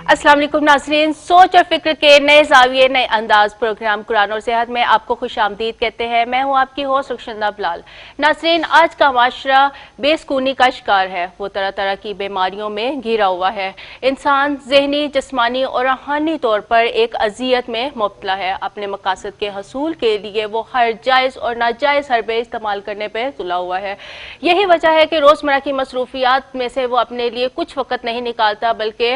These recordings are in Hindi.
अस्सलाम वालेकुम नाज़रीन, सोच और फिक्र के नए जाविये नए अंदाज प्रोग्राम कुरान और सेहत में आपको खुशामदीद कहते हैं। मैं हूं आपकी होस्ट रुखशंदा बिलाल। नाज़रीन, आज का माशरा बेसकूनी का शिकार है। वो तरह तरह की बीमारियों में घिरा हुआ है। इंसान ज़हनी, जिस्मानी और रूहानी तौर पर एक अजियत में मुब्तला है। अपने मकासद के हसूल के लिए वो हर जायज़ और नाजायज़ हरबे इस्तेमाल करने पर तुला हुआ है। यही वजह है कि रोज़मर्रा की मसरूफियात में से वो अपने लिए कुछ वक़्त नहीं निकालता, बल्कि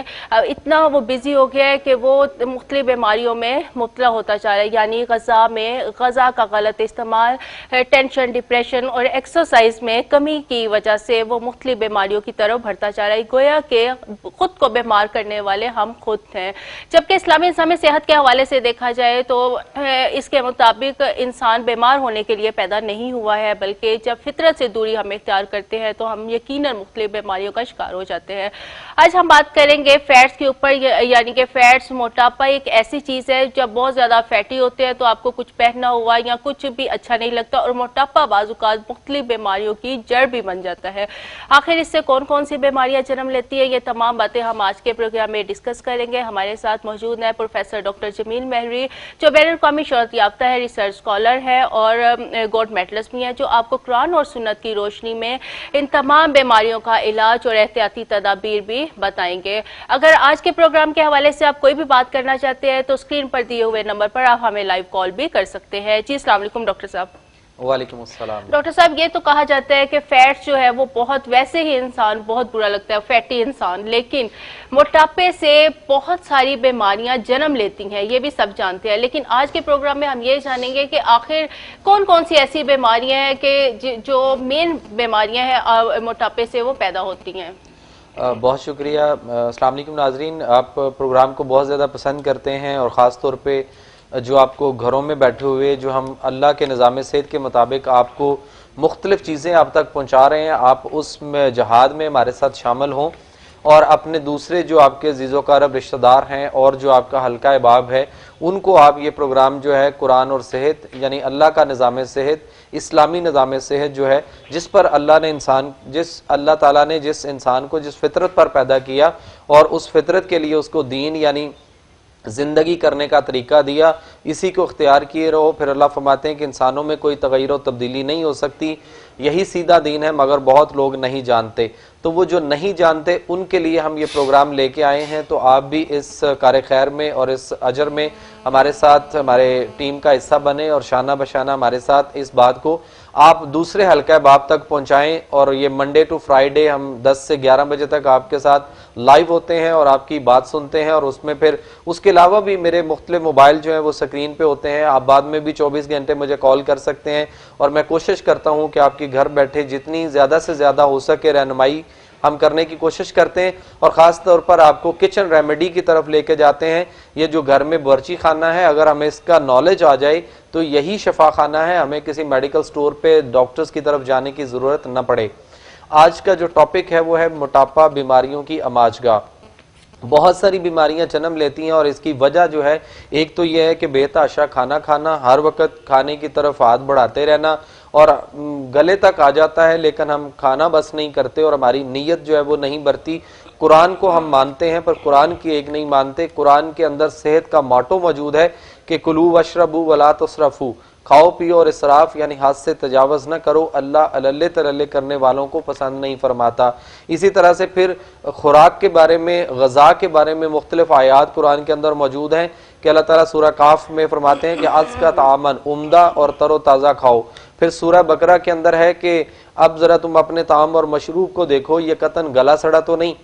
इतना वो बिजी हो गया है कि वो मुख्तलिफ बीमारियों में मुब्तला होता जा रहा है। यानी गज़ा का गलत इस्तेमाल, टेंशन, डिप्रेशन और एक्सरसाइज में कमी की वजह से वो मुख्तलिफ बीमारियों की तरफ बढ़ता जा रहा है। गोया कि खुद को बीमार करने वाले हम खुद हैं। जबकि इस्लामी निज़ाम सेहत के हवाले से देखा जाए तो इसके मुताबिक इंसान बीमार होने के लिए पैदा नहीं हुआ है, बल्कि जब फितरत से दूरी हम इख्तियार करते हैं तो हम यकीनन मुख्तलिफ बीमारियों का शिकार हो जाते हैं। आज हम बात करेंगे फैट्स के ऊपर, यानी कि फैट्स, मोटापा एक ऐसी चीज है जब बहुत ज्यादा फैटी होते हैं तो आपको कुछ पहनना हुआ या कुछ भी अच्छा नहीं लगता, और मोटापा बाजुकात मुख्तलिफ बीमारियों की जड़ भी बन जाता है। आखिर इससे कौन कौन सी बीमारियां जन्म लेती है, ये तमाम बातें हम आज के प्रोग्राम में डिस्कस करेंगे। हमारे साथ मौजूद है प्रोफेसर डॉक्टर जमील महरी, जो बैनुल-अक़वामी शोहरत याफ्ता है, रिसर्च स्कॉलर है और गोल्ड मेडलिस्ट भी है, जो आपको कुरान और सुन्नत की रोशनी में इन तमाम बीमारियों का इलाज और एहतियाती तदाबीर भी बताएंगे। अगर आज के प्रोग्राम के हवाले से आप कोई भी बात करना चाहते हैं तो स्क्रीन पर दिए हुए नंबर पर आप हमें लाइव कॉल भी कर सकते हैं। जी अस्सलाम वालेकुम डॉक्टर साहब। वालेकुम अस्सलाम। डॉक्टर साहब, ये तो कहा जाता है कि फैट्स जो है वो बहुत, वैसे ही इंसान बहुत बुरा लगता है फैटी इंसान, लेकिन मोटापे से बहुत सारी बीमारियां जन्म लेती हैं, ये भी सब जानते हैं। लेकिन आज के प्रोग्राम में हम ये जानेंगे कि आखिर कौन कौन सी ऐसी बीमारियां हैं कि जो मेन बीमारियां हैं मोटापे से वो पैदा होती हैं। बहुत शुक्रिया। अस्सलाम वालेकुम नाज़रीन, आप प्रोग्राम को बहुत ज़्यादा पसंद करते हैं और ख़ास तौर पे जो आपको घरों में बैठे हुए जो हम अल्लाह के निज़ाम सेहत के मुताबिक आपको मुख्तलिफ़ चीज़ें आप तक पहुँचा रहे हैं, आप उस जहाद में हमारे साथ शामिल हों और अपने दूसरे जो आपके ज़ीज़ो-क़ारब रिश्तेदार हैं और जो आपका हल्का अहबाब है उनको आप ये प्रोग्राम जो है कुरान और सेहत, यानी अल्लाह का निज़ाम सेहत, इस्लामी निज़ाम सेहत जो है, जिस पर अल्लाह ताला ने जिस इंसान को जिस फितरत पर पैदा किया और उस फितरत के लिए उसको दीन यानी ज़िंदगी करने का तरीका दिया, इसी को इख्तियार किए रहो। फिर अल्लाह फरमाते हैं कि इंसानों में कोई तग़य्युर और तब्दीली नहीं हो सकती, यही सीधा दीन है, मगर बहुत लोग नहीं जानते। तो वो जो नहीं जानते उनके लिए हम ये प्रोग्राम लेके आए हैं। तो आप भी इस कार खैर में और इस अजर में हमारे साथ, हमारे टीम का हिस्सा बने और शाना बशाना हमारे साथ इस बात को आप दूसरे हल्का बाप तक पहुंचाएं। और ये मंडे टू फ्राइडे हम 10 से 11 बजे तक आपके साथ लाइव होते हैं और आपकी बात सुनते हैं, और उसमें फिर उसके अलावा भी मेरे मुख्तलिफ मोबाइल जो है वो स्क्रीन पे होते हैं। आप बाद में भी 24 घंटे मुझे कॉल कर सकते हैं और मैं कोशिश करता हूँ कि आपकी घर बैठे जितनी ज़्यादा से ज़्यादा हो सके रहनुमाई हम करने की कोशिश करते हैं, और ख़ास तौर पर आपको किचन रेमेडी की तरफ लेके जाते हैं। ये जो घर में बावर्ची खाना है, अगर हमें इसका नॉलेज आ जाए तो यही शफा खाना है, हमें किसी मेडिकल स्टोर पे डॉक्टर्स की तरफ जाने की ज़रूरत न पड़े। आज का जो टॉपिक है वो है मोटापा, बीमारियों की अमाजगाह। बहुत सारी बीमारियां जन्म लेती हैं और इसकी वजह जो है, एक तो यह है कि बेतहाशा खाना खाना, हर वक्त खाने की तरफ हाथ बढ़ाते रहना और गले तक आ जाता है, लेकिन हम खाना बस नहीं करते और हमारी नीयत जो है वो नहीं बढ़ती। कुरान को हम मानते हैं पर कुरान की एक नहीं मानते। कुरान के अंदर सेहत का मोटो मौजूद है कि कुलू वशरबू वला तुसरफू, खाओ पियो और इसराफ यानी हाथ से तजावज़ न करो, अल्लाह अल्ले तरल्ले करने वालों को पसंद नहीं फरमाता। इसी तरह से फिर खुराक के बारे में, ग़ज़ा के बारे में मुख्तलिफ आयात कुरान के अंदर मौजूद हैं कि अल्लाह ताला सूरह काफ में फरमाते हैं कि अज़का तामन, उम्दा और तरो ताज़ा खाओ। फिर सूरह बकरा के अंदर है कि अब ज़रा तुम अपने ताम और मशरूब को देखो, ये कतन गला सड़ा तो नहीं।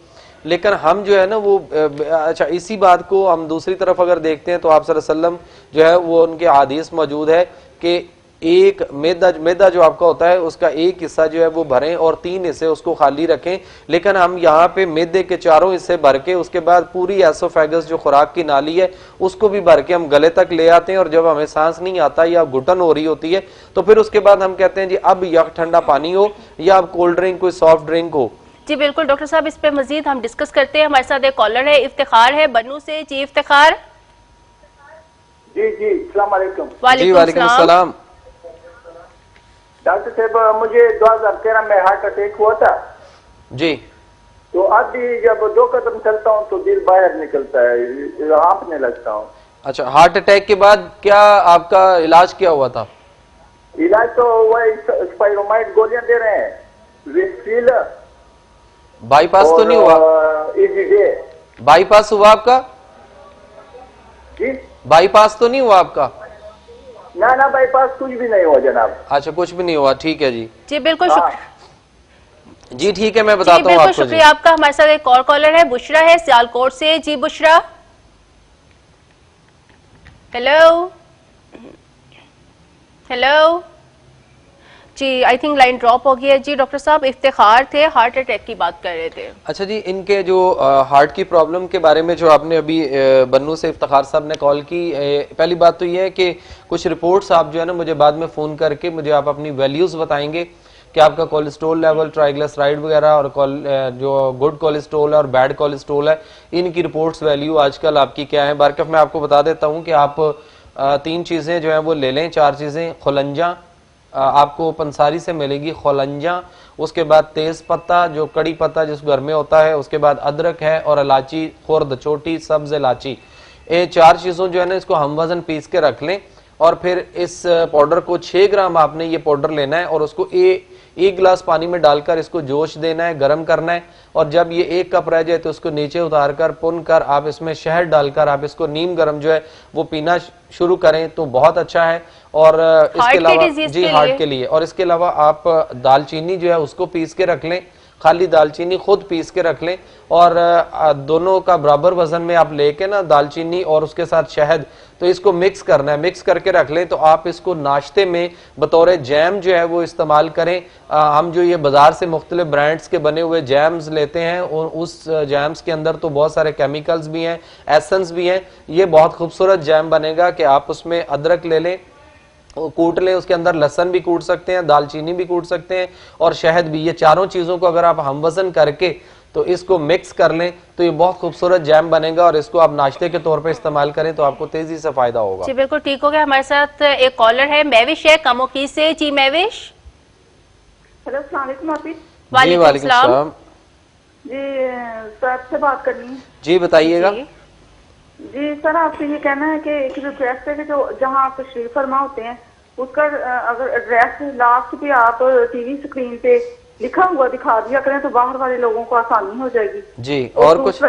लेकिन हम जो है ना वो अच्छा, इसी बात को हम दूसरी तरफ अगर देखते हैं तो आप सल्लल्लाहु अलैहि वसल्लम जो है वो उनके हदीस मौजूद है कि एक मैदा जो आपका होता है उसका एक हिस्सा जो है वो भरें और 3 हिस्से उसको खाली रखें। लेकिन हम यहाँ पे मैदे के 4 हिस्से भर के उसके बाद पूरी एसोफेगस जो खुराक की नाली है उसको भी भर के हम गले तक ले आते हैं, और जब हमें सांस नहीं आता या घुटन हो रही होती है तो फिर उसके बाद हम कहते हैं जी अब या ठंडा पानी हो या अब कोल्ड ड्रिंक, कोई सॉफ्ट ड्रिंक हो। जी बिल्कुल डॉक्टर साहब, इस पे मजीद हम डिस्कस करते हैं। हमारे साथ एक कॉलर है, इफ्तिखार है बन्नू से। जी इफ्तिखार। जी जी अस्सलाम वालेकुम। वालेकुम सलाम। डॉक्टर साहब, मुझे 2013 में हार्ट अटैक हुआ था जी। तो अब भी जब 2 कदम चलता हूँ तो दिल बाहर निकलता है, हाँफने लगता हूँ। अच्छा, हार्ट अटैक के बाद क्या आपका इलाज क्या हुआ था? इलाज तो वही स्पाइरोमाइड गोलियां दे रहे हैं, विस्ट्रिल बाईपास तो नहीं हुआ? इजीडे। बाईपास हुआ आपका? जी बाईपास तो नहीं हुआ आपका? ना बाईपास कुछ भी नहीं हुआ जनाब। अच्छा, कुछ भी नहीं हुआ, ठीक है जी। जी बिल्कुल हाँ। जी ठीक है, मैं जी बताता हूँ बिल्कुल आपको। जी शुक्रिया आपका। हमारे साथ एक और कॉलर है, बुशरा है सियालकोट से। जी बुशरा, हेलो हेलो। जी आई थिंक लाइन ड्रॉप हो गई है। जी डॉक्टर साहब इफ्तिखार थे, हार्ट अटैक की बात कर रहे थे। अच्छा जी, इनके जो हार्ट की प्रॉब्लम के बारे में जो आपने अभी बन्नू से इफ्तिखार साहब ने कॉल की, पहली बात तो ये है कि कुछ रिपोर्ट्स आप जो है ना मुझे बाद में फ़ोन करके मुझे आप अपनी वैल्यूज़ बताएंगे कि आपका कोलेस्ट्रोल लेवल, ट्राइग्लिसराइड वगैरह और जो गुड कोलेस्ट्रोल है और बैड कोलेस्ट्रोल है, इनकी रिपोर्ट्स वैल्यू आजकल आपकी क्या है। बारकफ मैं आपको बता देता हूँ कि आप 3 चीज़ें जो हैं वो ले लें, 4 चीज़ें। खुलंजा आपको पंसारी से मिलेगी, खुलंजा, उसके बाद तेज पत्ता जो कड़ी पत्ता जिस घर में होता है, उसके बाद अदरक है और इलायची, खुर्द, छोटी सब्ज इलायची। ये 4 चीज़ों जो है ना इसको हम वजन पीस के रख लें और फिर इस पाउडर को 6 ग्राम आपने ये पाउडर लेना है और उसको एक गिलास पानी में डालकर इसको जोश देना है, गर्म करना है। और जब ये 1 कप रह जाए तो उसको नीचे उतार कर पुन कर आप इसमें शहद डालकर आप इसको नीम गर्म जो है वो पीना शुरू करें तो बहुत अच्छा है। और इसके अलावा जी हार्ट के लिए, और इसके अलावा आप दालचीनी जो है उसको पीस के रख लें, खाली दालचीनी खुद पीस के रख लें और दोनों का बराबर वजन में आप लेके ना दालचीनी और उसके साथ शहद, तो इसको मिक्स करना है, मिक्स करके रख लें। तो आप इसको नाश्ते में बतौर जैम जो है वो इस्तेमाल करें। हम जो ये बाजार से मुख्तलिफ ब्रांड्स के बने हुए जैम्स लेते हैं उस जैम्स के अंदर तो बहुत सारे केमिकल्स भी हैं, एसेंस भी हैं। ये बहुत खूबसूरत जैम बनेगा कि आप उसमें अदरक ले लें, कूट लें, उसके अंदर लहसन भी कूट सकते हैं, दालचीनी भी कूट सकते हैं और शहद भी। ये चारों चीज़ों को अगर आप हमवज़न करके तो इसको मिक्स कर लें तो ये बहुत खूबसूरत जैम बनेगा और इसको आप नाश्ते के तौर पे इस्तेमाल करें तो आपको तेजी से फायदा होगा। जी बिल्कुल ठीक हो गया। हमारे साथ एक कॉलर है, महविश है कमोकी से। जी महविश। हेलो अस्सलाम वालेकुम हाफिज। वालेकुम सलाम। जी सर से बात करनी है। जी बताइएगा। जी सर आपसे ये कहना है कि एक रिक्वेस्ट है कि जो जहाँ आप तशरीफ फरमा होते हैं उसका अगर एड्रेस लास्ट पे आप टीवी स्क्रीन पे लिखा हुआ दिखा दिया करें तो बाहर वाले लोगों को आसानी हो जाएगी जी। और कुछ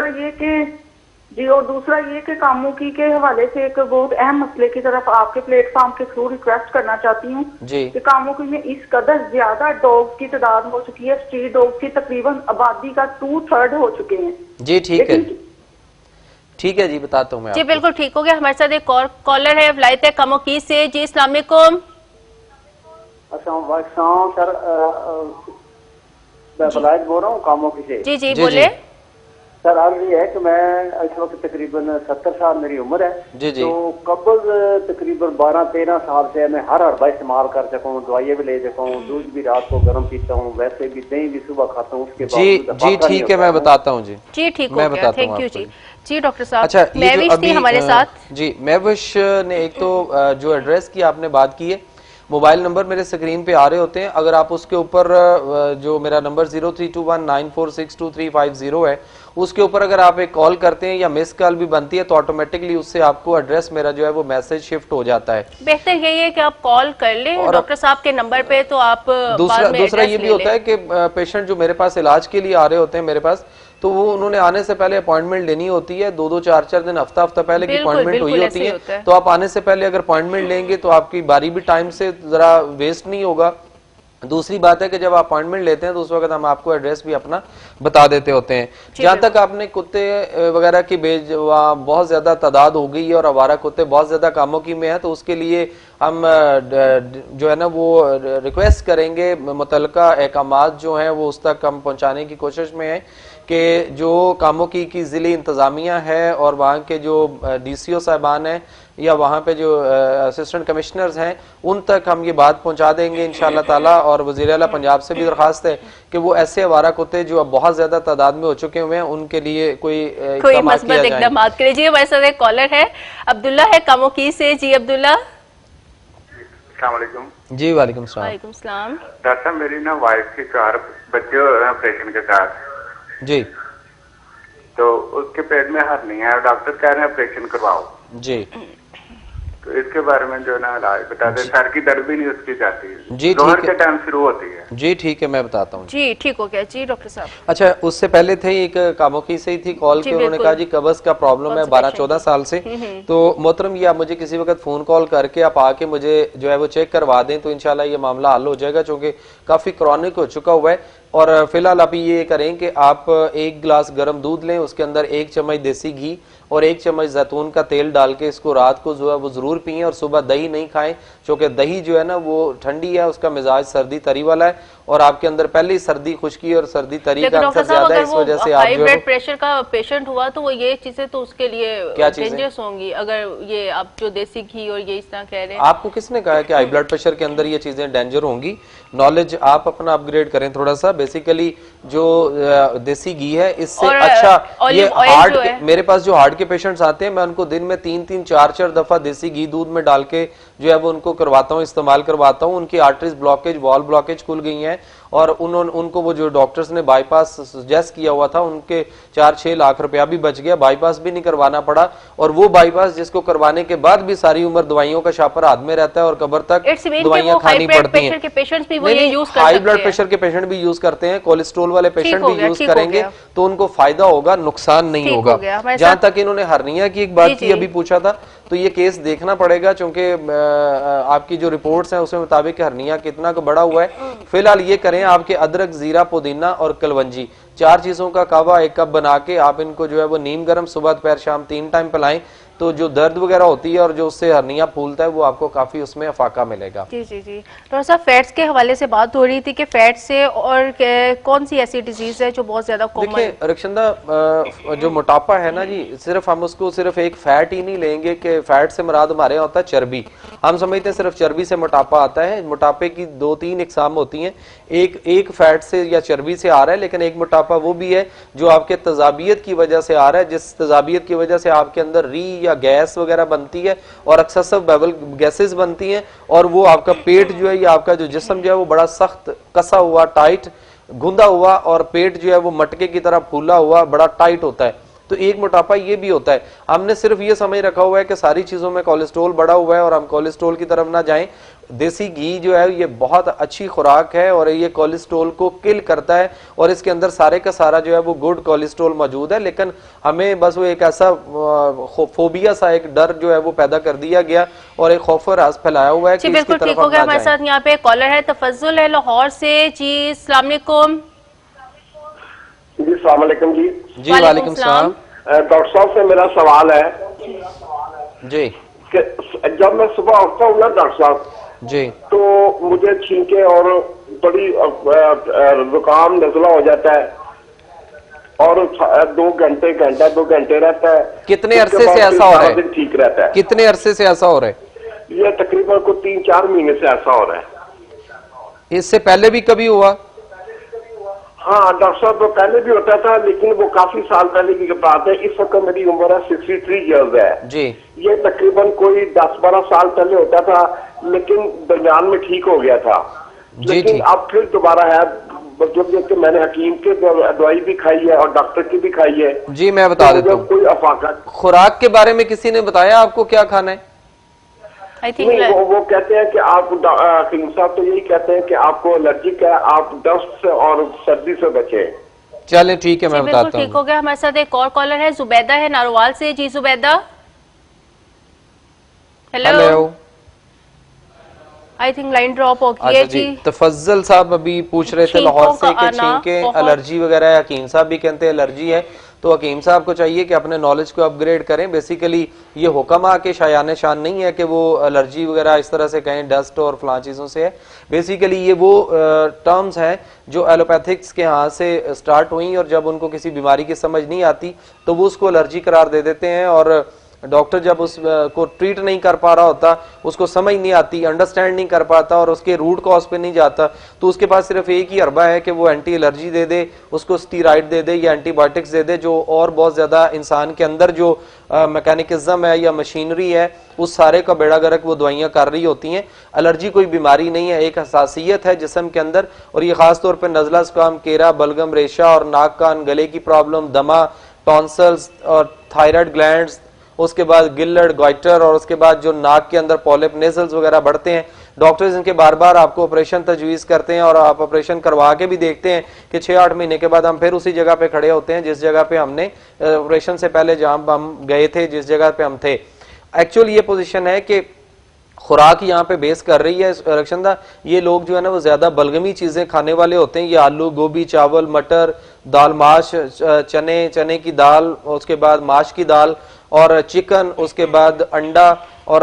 दूसरा ये कि कामों की के हवाले से एक बहुत अहम मसले की तरफ आपके प्लेटफॉर्म के थ्रू रिक्वेस्ट करना चाहती हूँ कि कामों की में इस कदर ज्यादा डॉग्स की तादाद हो चुकी है, स्ट्रीट डॉग्स की तकरीबन आबादी का 2/3 हो चुके हैं। जी ठीक है, ठीक है जी बताता हूँ मैं जी बिल्कुल ठीक हो गया। हमारे साथ एक और कॉलर है, वलायत कमोकी से। जी अस्सलाम वालेकुम। सर मैं वलायत बोल रहा हूँ कामोकी से। जी जी बोले। सर अर्ज ये है कि मैं इस वक्त तकरीबन 70 साल मेरी उम्र है। जी जी। तो कबल तकरीबन 12-13 साल से मैं हर हरबा इस्तेमाल कर सकूँ, दवाइयाँ भी ले सकूँ, दूध भी रात को गर्म पीता हूँ, वैसे भी दही भी सुबह खाता हूँ। उसके जी जी ठीक है, मैं बताता हूँ। जी जी ठीक हो गया, थैंक यू जी। जी डॉक्टर साहब। अच्छा, महविश थी हमारे साथ। जी महविश ने एक तो जो एड्रेस की आपने बात की है, मोबाइल नंबर मेरे स्क्रीन पे आ रहे होते हैं, अगर आप उसके ऊपर जो मेरा नंबर 0321946235 है उसके ऊपर अगर आप एक कॉल करते हैं या मिस कॉल भी बनती है तो ऑटोमेटिकली उससे आपको एड्रेस मेरा जो है वो मैसेज शिफ्ट हो जाता है। बेहतर यही है कि आप कॉल कर लें डॉक्टर साहब के नंबर पे, तो आप दूसरा ये भी होता है कि पेशेंट जो मेरे पास इलाज के लिए आ रहे होते हैं मेरे पास, तो वो उन्होंने आने से पहले अपॉइंटमेंट लेनी होती है, 2-2 4-4 दिन हफ्ता पहले की अपॉइंटमेंट हुई होती है। तो आप आने से पहले अगर अपॉइंटमेंट लेंगे तो आपकी बारी भी टाइम से जरा वेस्ट नहीं होगा। दूसरी बात है कि जब आप अपॉइंटमेंट लेते हैं तो उस वक्त हम आपको एड्रेस भी अपना बता देते होते हैं। जहां तक आपने कुत्ते वगैरह की बहुत ज्यादा तादाद हो गई है और आवारा कुत्ते बहुत ज्यादा कामों की में है, तो उसके लिए हम जो है ना वो रिक्वेस्ट करेंगे, मुतलका अहकामात जो हैं वो उस तक हम पहुंचाने की कोशिश में है कि जो कामों की ज़िली इंतज़ामिया है और वहाँ के जो DCO साहबान हैं या वहाँ पे जो असिस्टेंट कमिश्नर्स हैं उन तक हम ये बात पहुँचा देंगे इंशाअल्लाह ताला। और वज़ीर आला पंजाब से भी दरख्वास्त है कि वो ऐसे आवारा कुत्ते जो अब बहुत ज्यादा तादाद में हो चुके हुए हैं उनके लिए कोई मस्बत इक़दामात करें। जी हमारे साथ एक कॉलर है, अब्दुल्ला है कमोकी से। जी अब्दुल्ला। अस्सलाम वालेकुम। जी वालेकुम सलाम। वालेकुम सलाम। डॉक्टर साहब मेरी ना वाइफ के 4 बच्चे हो रहे हैं ऑपरेशन के साथ, जी। तो उसके पेट में हर्निया है, डॉक्टर कह रहे हैं ऑपरेशन करवाओ जी। तो इसके बारे में जो ना इलाज बता दे। सर की दर्द भी नहीं उसकी जाती है, जी दोपहर ठीक है, के टाइम शुरू होती है। जी ठीक है, मैं बताता हूँ। जी ठीक हो गया जी डॉक्टर साहब। अच्छा, उससे पहले थे एक कामोकी से ही थी कॉल के, उन्होंने कहा जी कब्ज का प्रॉब्लम है 12-14 साल से। तो मोहतरम ये आप मुझे किसी वक्त फोन कॉल करके आप आके मुझे जो है वो चेक करवा दें तो इंशाल्लाह ये मामला हल हो जाएगा, क्योंकि काफी क्रॉनिक हो चुका हुआ है। और फिलहाल आप ये करें कि आप 1 गिलास गर्म दूध लें, उसके अंदर 1 चम्मच देसी घी और 1 चम्मच जैतून का तेल डाल के इसको रात को जो है वो जरूर पिएं, और सुबह दही नहीं खाएं, क्योंकि दही जो है ना वो ठंडी है, उसका मिजाज सर्दी तरी वाला है, और आपके अंदर पहले ही सर्दी खुश्की और सर्दी तरी का अक्सर ज्यादा है, इस वजह से आप जो ब्लड प्रेशर का पेशेंट हुआ तो वो ये चीजें तो उसके लिए क्या डेंजरस होंगी। अगर ये आप जो देसी घी और ये इस तरह कह रहे हैं, आपको किसने कहा कि हाई ब्लड प्रेशर के अंदर ये चीजें डेंजर होंगी? नॉलेज आप अपना अपग्रेड करें थोड़ा सा। बेसिकली जो देसी घी है इससे अच्छा ये हार्ट के, मेरे पास जो हार्ट के पेशेंट्स आते हैं मैं उनको दिन में 3-3, 4-4 दफा देसी घी दूध में डाल के जो है वो उनको करवाता हूँ, इस्तेमाल करवाता हूँ। उनकी आर्टरीज ब्लॉकेज, वॉल ब्लॉकेज खुल गई हैं, और उनको वो जो डॉक्टर्स ने बाईपास सजेस्ट किया हुआ था उनके 4-6 लाख रुपया भी बच गया, बाईपास भी नहीं करवाना पड़ा। और वो बाईपास जिसको करवाने के बाद भी सारी उम्र दवाइयों का छापर हाथ में रहता है और कब्र तक दवाइयां खानी पड़ती हैं। हाई ब्लड प्रेशर के पेशेंट भी यूज करते हैं, कोलेस्ट्रोल वाले पेशेंट भी यूज करेंगे तो उनको फायदा होगा, नुकसान नहीं होगा। जहां तक इन्होंने हर्निया की एक बात की अभी पूछा था, तो ये केस देखना पड़ेगा, क्योंकि आपकी जो रिपोर्ट्स हैं उसके मुताबिक हर्निया कितना का बड़ा हुआ है। फिलहाल ये करें, आपके अदरक, जीरा, पुदीना और कलवंजी 4 चीजों का कावा 1 कप बना के आप इनको जो है वो नीम गर्म सुबह दोपहर शाम 3 टाइम पिलाएं, तो जो दर्द वगैरह होती है और जो उससे हर्निया फूलता है वो आपको काफी उसमें अफाका मिलेगा। जी जी जी। डॉक्टर साहब, फैट्स के हवाले से बात हो रही थी कि फैट से और कौन सी ऐसी डिजीज है जो बहुत ज्यादा कॉमन है? रक्षंदा, जो मोटापा है ना जी, सिर्फ हम उसको सिर्फ एक फैट ही नहीं लेंगे कि फैट से मुराद हमारे यहाँ होता है चर्बी। हम समझते हैं सिर्फ चर्बी से मोटापा आता है। मोटापे की 2-3 इकसाम होती हैं, एक फैट से या चर्बी से आ रहा है, लेकिन एक मोटापा वो भी है जो आपके तजाबियत की वजह से आ रहा है, जिस तजाबियत की वजह से आपके अंदर री या गैस वगैरह बनती है और एक्सेसिव बैबल गैसेस बनती हैं, और वो आपका पेट जो है या आपका जो जिस्म जो है वो बड़ा सख्त कसा हुआ, टाइट, गुंदा हुआ, और पेट जो है वो मटके की तरह फूला हुआ बड़ा टाइट होता है। तो एक मोटापा ये भी होता है। हमने सिर्फ ये समझ रखा हुआ है कि सारी चीजों में कोलेस्ट्रॉल बढ़ा हुआ है और हम कोलेस्ट्रॉल की तरफ ना जाएं। देसी घी जो है ये बहुत अच्छी खुराक है और ये कोलेस्ट्रॉल को किल करता है, और इसके अंदर सारे का सारा जो है वो गुड कोलेस्ट्रॉल मौजूद है। लेकिन हमें बस वो एक ऐसा फोबिया सा, एक डर जो है वो पैदा कर दिया गया और एक खौफ और राज फैलाया हुआ है कि इसकी तरफ ठीक हो गया। हमारे साथ यहाँ पे कॉलर है, तफज्जुल है लाहौर से। जी अस्सलाम वालेकुम। जी अस्सलाम वालेकुम। जी वालेकुम सलाम। डॉक्टर साहब से मेरा सवाल है जी कि जब मैं सुबह उठता हूँ ना डॉक्टर साहब जी, तो मुझे छींके और बड़ी जुकाम नजला हो जाता है और 2 घंटे 2 घंटे रहता है। कितने अरसे से ऐसा हो रहा है? ठीक रहता है। कितने अरसे से ऐसा हो रहा है? ये तकरीबन को 3-4 महीने से ऐसा हो रहा है। इससे पहले भी कभी हुआ? हाँ डॉक्टर साहब, तो पहले भी होता था, लेकिन वो काफी साल पहले की बात है। इस वक्त मेरी उम्र है 63 ईयर्स है जी। ये तकरीबन कोई 10-12 साल पहले होता था, लेकिन दरमियान में ठीक हो गया था। लेकिन अब फिर दोबारा है। जब मैंने हकीम के दवाई भी खाई है और डॉक्टर की भी खाई है। जी मैं बता देता हूँ। कोई अफाका खुराक के बारे में किसी ने बताया आपको क्या खाना है? नहीं, वो कहते हैं कि आप हकीम साहब तो यही कहते हैं कि आपको एलर्जिक है, आप डस्ट से और सर्दी से बचे। चले ठीक है, मैं बताता हूँ। ठीक हो गया। हमारे साथ एक और कॉलर है, जुबैदा है नारोवाल से। जी Zubaida. Hello. I think line drop हो गई है जी। तफज्जल साहब अभी पूछ रहे थे लाहौर से कि छींके, एलर्जी वगैरह है। हकीम साहब भी कहते हैं एलर्जी है, तो हकीम साहब को चाहिए कि अपने नॉलेज को अपग्रेड करें। बेसिकली ये हुक्म आके शायान शान नहीं है कि वो एलर्जी वगैरह इस तरह से कहें डस्ट और फलां चीज़ों से है। बेसिकली ये वो टर्म्स हैं जो एलोपैथिक्स के यहाँ से स्टार्ट हुई, और जब उनको किसी बीमारी की समझ नहीं आती तो वो उसको एलर्जी करार दे देते हैं, और डॉक्टर जब उस को ट्रीट नहीं कर पा रहा होता, उसको समझ नहीं आती, अंडरस्टैंड नहीं कर पाता और उसके रूट कॉज पे नहीं जाता, तो उसके पास सिर्फ एक ही हरबा है कि वो एंटी एलर्जी दे दे, उसको स्टीराइड दे दे या एंटीबायोटिक्स दे दे, जो और बहुत ज्यादा इंसान के अंदर जो मैकेनिज्म है या मशीनरी है उस सारे का बेड़ा गर्क वो दवाइयां कर रही होती हैं। एलर्जी कोई बीमारी नहीं है, एक हसासियत है जिस्म के अंदर, और ये खास तौर पर नजला, जुकाम, केरा, बलगम, रेशा और नाक कान गले की प्रॉब्लम, दमा, टॉन्सल्स और थायराइड ग्लैंड्स, उसके बाद गिल्लड, गॉइटर, और उसके बाद जो नाक के अंदर पॉलिप, नेजल्स वगैरह बढ़ते हैं। डॉक्टर्स इनके बार बार आपको ऑपरेशन तजवीज़ करते हैं और आप ऑपरेशन करवा के भी देखते हैं कि 6-8 महीने के बाद हम फिर उसी जगह पे खड़े होते हैं जिस जगह पे हमने ऑपरेशन से पहले जहां हम गए थे, जिस जगह पे हम थे। एक्चुअल ये पोजीशन है कि खुराक यहाँ पे बेस कर रही है रक्षंदा, ये लोग जो है ना वो ज्यादा बलगमी चीजें खाने वाले होते हैं। ये आलू, गोभी, चावल, मटर, दाल, माश, चने की दाल, उसके बाद माश की दाल और चिकन, उसके बाद अंडा, और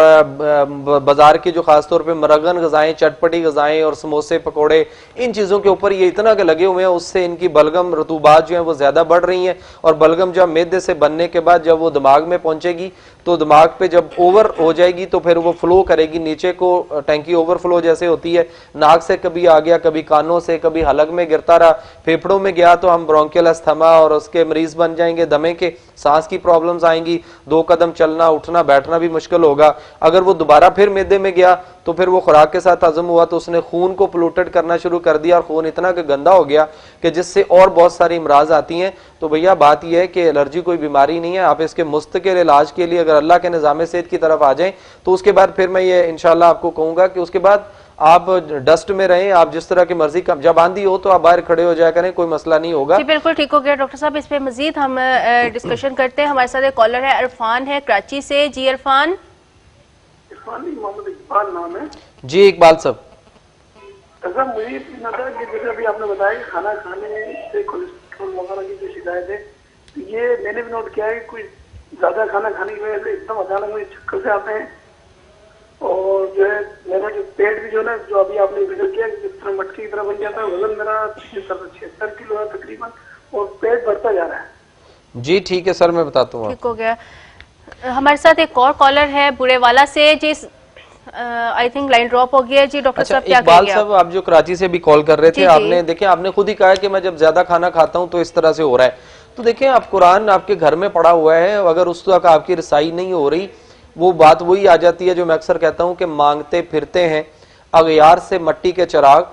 बाजार की जो खासतौर पे मरगन गजाएं, चटपटी गजाएं और समोसे, पकोड़े, इन चीजों के ऊपर ये इतना के लगे हुए हैं, उससे इनकी बलगम रतूबात जो है वो ज्यादा बढ़ रही हैं। और बलगम जब मैदे से बनने के बाद जब वो दिमाग में पहुंचेगी तो दिमाग पे जब ओवर हो जाएगी तो फिर वो फ्लो करेगी नीचे को, टैंकी ओवरफ्लो जैसे होती है, नाक से कभी आ गया, कभी कानों से, कभी हलक में गिरता रहा, फेफड़ों में गया तो हम ब्रोंकियल अस्थमा और उसके मरीज बन जाएंगे, दमे के, सांस की प्रॉब्लम्स आएंगी, 2 कदम चलना, उठना, बैठना भी मुश्किल होगा। अगर वो दोबारा फिर मैदे में गया तो फिर वो खुराक के साथ हजम हुआ तो उसने खून को पोल्यूटेड करना शुरू कर दिया और खून इतना कि गंदा हो गया कि जिससे और बहुत सारी इमराज आती हैं। तो भैया बात यह है कि एलर्जी कोई बीमारी नहीं है, आप इसके मुस्तकिल इलाज के लिए अगर अल्लाह के निज़ाम सेहत की तरफ आ जाएं तो उसके बाद फिर मैं ये इंशाल्लाह आपको कहूंगा कि उसके बाद आप डस्ट में रहें, आप जिस तरह की मर्जी का, जब आंधी हो तो आप बाहर खड़े हो जाया करें, कोई मसला नहीं होगा। जी बिल्कुल ठीक हो गया डॉक्टर साहब, इस पे मजीद हम डिस्कशन करते हैं। हमारे साथ एक कॉलर है, इरफान है कराची से। जी इरफान। मोहम्मद इकबाल नाम है जी। इकबाल साहब, मुझे पूछना था कि जैसे अभी आपने बताया कि खाना खाने से कोलेस्ट्रॉल वगैरह की जो शिकायत है, तो ये मैंने भी नोट किया है कि कोई ज्यादा खाना खाने की वजह से एकदम अचानक मुझे चक्कर से आते हैं, और जो है मेरा जो पेट भी जो है ना, जो अभी आपने जिक्र किया कि जिस तरह मटकी की तरह बन जाता है, वजन मेरा 76 किलो है तकरीबन, और पेट बढ़ता जा रहा है। जी ठीक है सर, मैं बताता हूँ। ठीक हो गया। हमारे साथ एक और कॉलर है बुरेवाला से। जी आई थिंक लाइन ड्रॉप हो गई है। जी डॉक्टर साहब क्या कहेंगे? इकबाल साहब, आप जो कराची से भी कॉल कर रहे थे, आपने देखिए, आपने खुद ही कहा है कि मैं जब ज्यादा खाना खाता हूं तो इस तरह से हो रहा है। तो देखिए, आप कुरान आपके घर में पड़ा हुआ है, अगर उस तक आपकी रसाई नहीं हो रही, वो बात वही आ जाती है जो मैं अक्सर कहता हूं कि मांगते फिरते हैं अगयार से मट्टी के चिराग,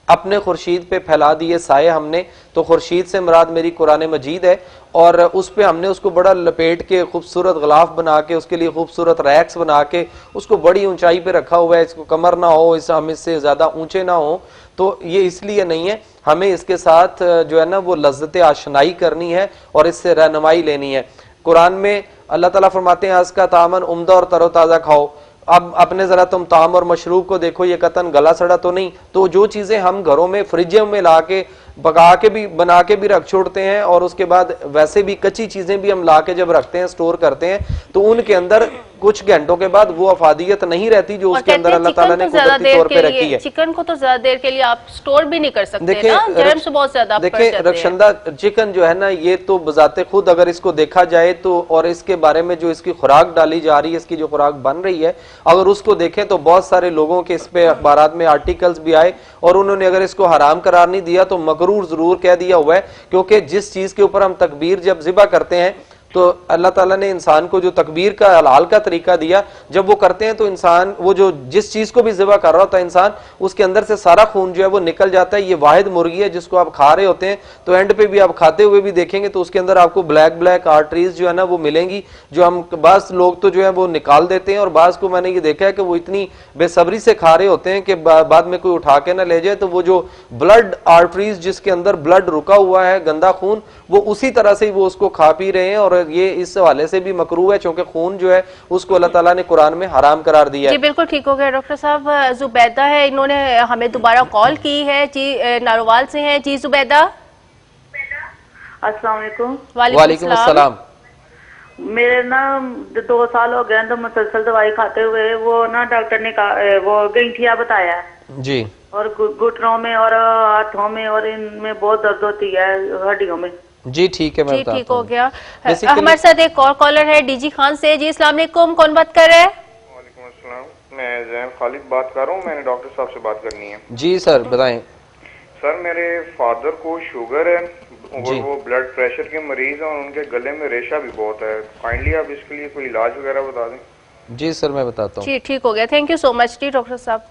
अपने खुर्शीद पे फैला दिए साए हमने। तो खुर्शीद से मुराद मेरी कुरान मजीद है, और उस पे हमने उसको बड़ा लपेट के खूबसूरत गलाफ बना के, उसके लिए खूबसूरत रैक्स बना के उसको बड़ी ऊंचाई पे रखा हुआ है। इसको कमर ना हो, हम इससे ज्यादा ऊंचे ना हो, तो ये इसलिए नहीं है, हमें इसके साथ जो है ना वो लज्जत आशनाई करनी है और इससे रहनुमाई लेनी है। कुरान में अल्लाह ताला फरमाते हैं, आज का तामन उम्दा और तरोताजा खाओ। अब अपने जरा तुम ताम और मशरूब को देखो, ये कतन गला सड़ा तो नहीं। तो जो चीजें हम घरों में फ्रिजों में ला के पका के भी बना के भी रख छोड़ते हैं, और उसके बाद वैसे भी कच्ची चीजें भी हम ला के जब रखते हैं, स्टोर करते हैं, तो उनके अंदर कुछ घंटों के बाद वो अफादियत नहीं रहती जो उसके अंदर अल्लाह ताला ने कुदरती तौर पे रखी है। चिकन को तो ज्यादा देर के लिए आप स्टोर भी नहीं कर सकते ना, जर्म्स बहुत ज्यादा बढ़ जाते हैं। देखिए रक्षंदा, चिकन जो है ना, ये तो बजाते खुद अगर इसको देखा जाए तो, और इसके बारे में जो इसकी खुराक डाली जा रही है, इसकी जो खुराक बन रही है, अगर उसको देखें तो बहुत सारे लोगों के इस पे अखबारात में आर्टिकल्स भी आए और उन्होंने अगर इसको हराम करार नहीं दिया तो मकरूर जरूर कह दिया हुआ है। क्योंकि जिस चीज के ऊपर हम तकबीर जब ज़िबा करते हैं तो अल्लाह ताला ने इंसान को जो तकबीर का हलाल का तरीका दिया, जब वो करते हैं तो इंसान वो जो जिस चीज को भी ज़िबा कर रहा होता है इंसान, उसके अंदर से सारा खून जो है वो निकल जाता है। ये वाहिद मुर्गी है जिसको आप खा रहे होते हैं, तो एंड पे भी आप खाते हुए भी देखेंगे तो उसके अंदर आपको ब्लैक ब्लैक आर्टरीज जो है ना वो मिलेंगी, जो हम बास लोग तो जो है वो निकाल देते हैं, और बास को मैंने ये देखा है कि वो इतनी बेसब्री से खा रहे होते हैं कि बाद में कोई उठा के ना ले जाए, तो वो जो ब्लड आर्टरीज जिसके अंदर ब्लड रुका हुआ है, गंदा खून, वो उसी तरह से वो उसको खा पी रहे हैं। और ये इस हवाले से भी मकरूह है क्योंकि खून जो है उसको अल्लाह ताला ने कुरान में हराम करार दिया है। जी बिल्कुल ठीक हो गया डॉक्टर साहब। जुबैदा है, इन्होंने हमें दोबारा कॉल की है। जी नारोवाल से हैं। जी जुबैदा। अस्सलाम वालेकुम। वालेकुम अस्सलाम। मेरे ना 2 साल हो गए तो मुसलसल दवाई खाते हुए, वो ना डॉक्टर ने वो गैंठिया बताया है जी, और घुटनों में और हाथों में और इनमें बहुत दर्द होती है, हड्डियों में। जी ठीक है, मैं बताता हूं। ठीक हो गया। हमारे साथ एक और कॉलर है डीजी खान से। जी अस्सलाम वालेकुम, कौन बात कर रहे हैं? वालेकुम अस्सलाम, मैं जैन खालिद बात कर रहा हूँ। मैंने डॉक्टर साहब से बात करनी है। जी सर बताएं। सर मेरे फादर को शुगर है और वो ब्लड प्रेशर के मरीज हैं और उनके गले में रेशा भी बहुत है। काइंडली आप इसके लिए कोई इलाज वगैरह बता दें। जी सर मैं बताता हूँ। जी ठीक हो गया, थैंक यू सो मच जी डॉक्टर साहब।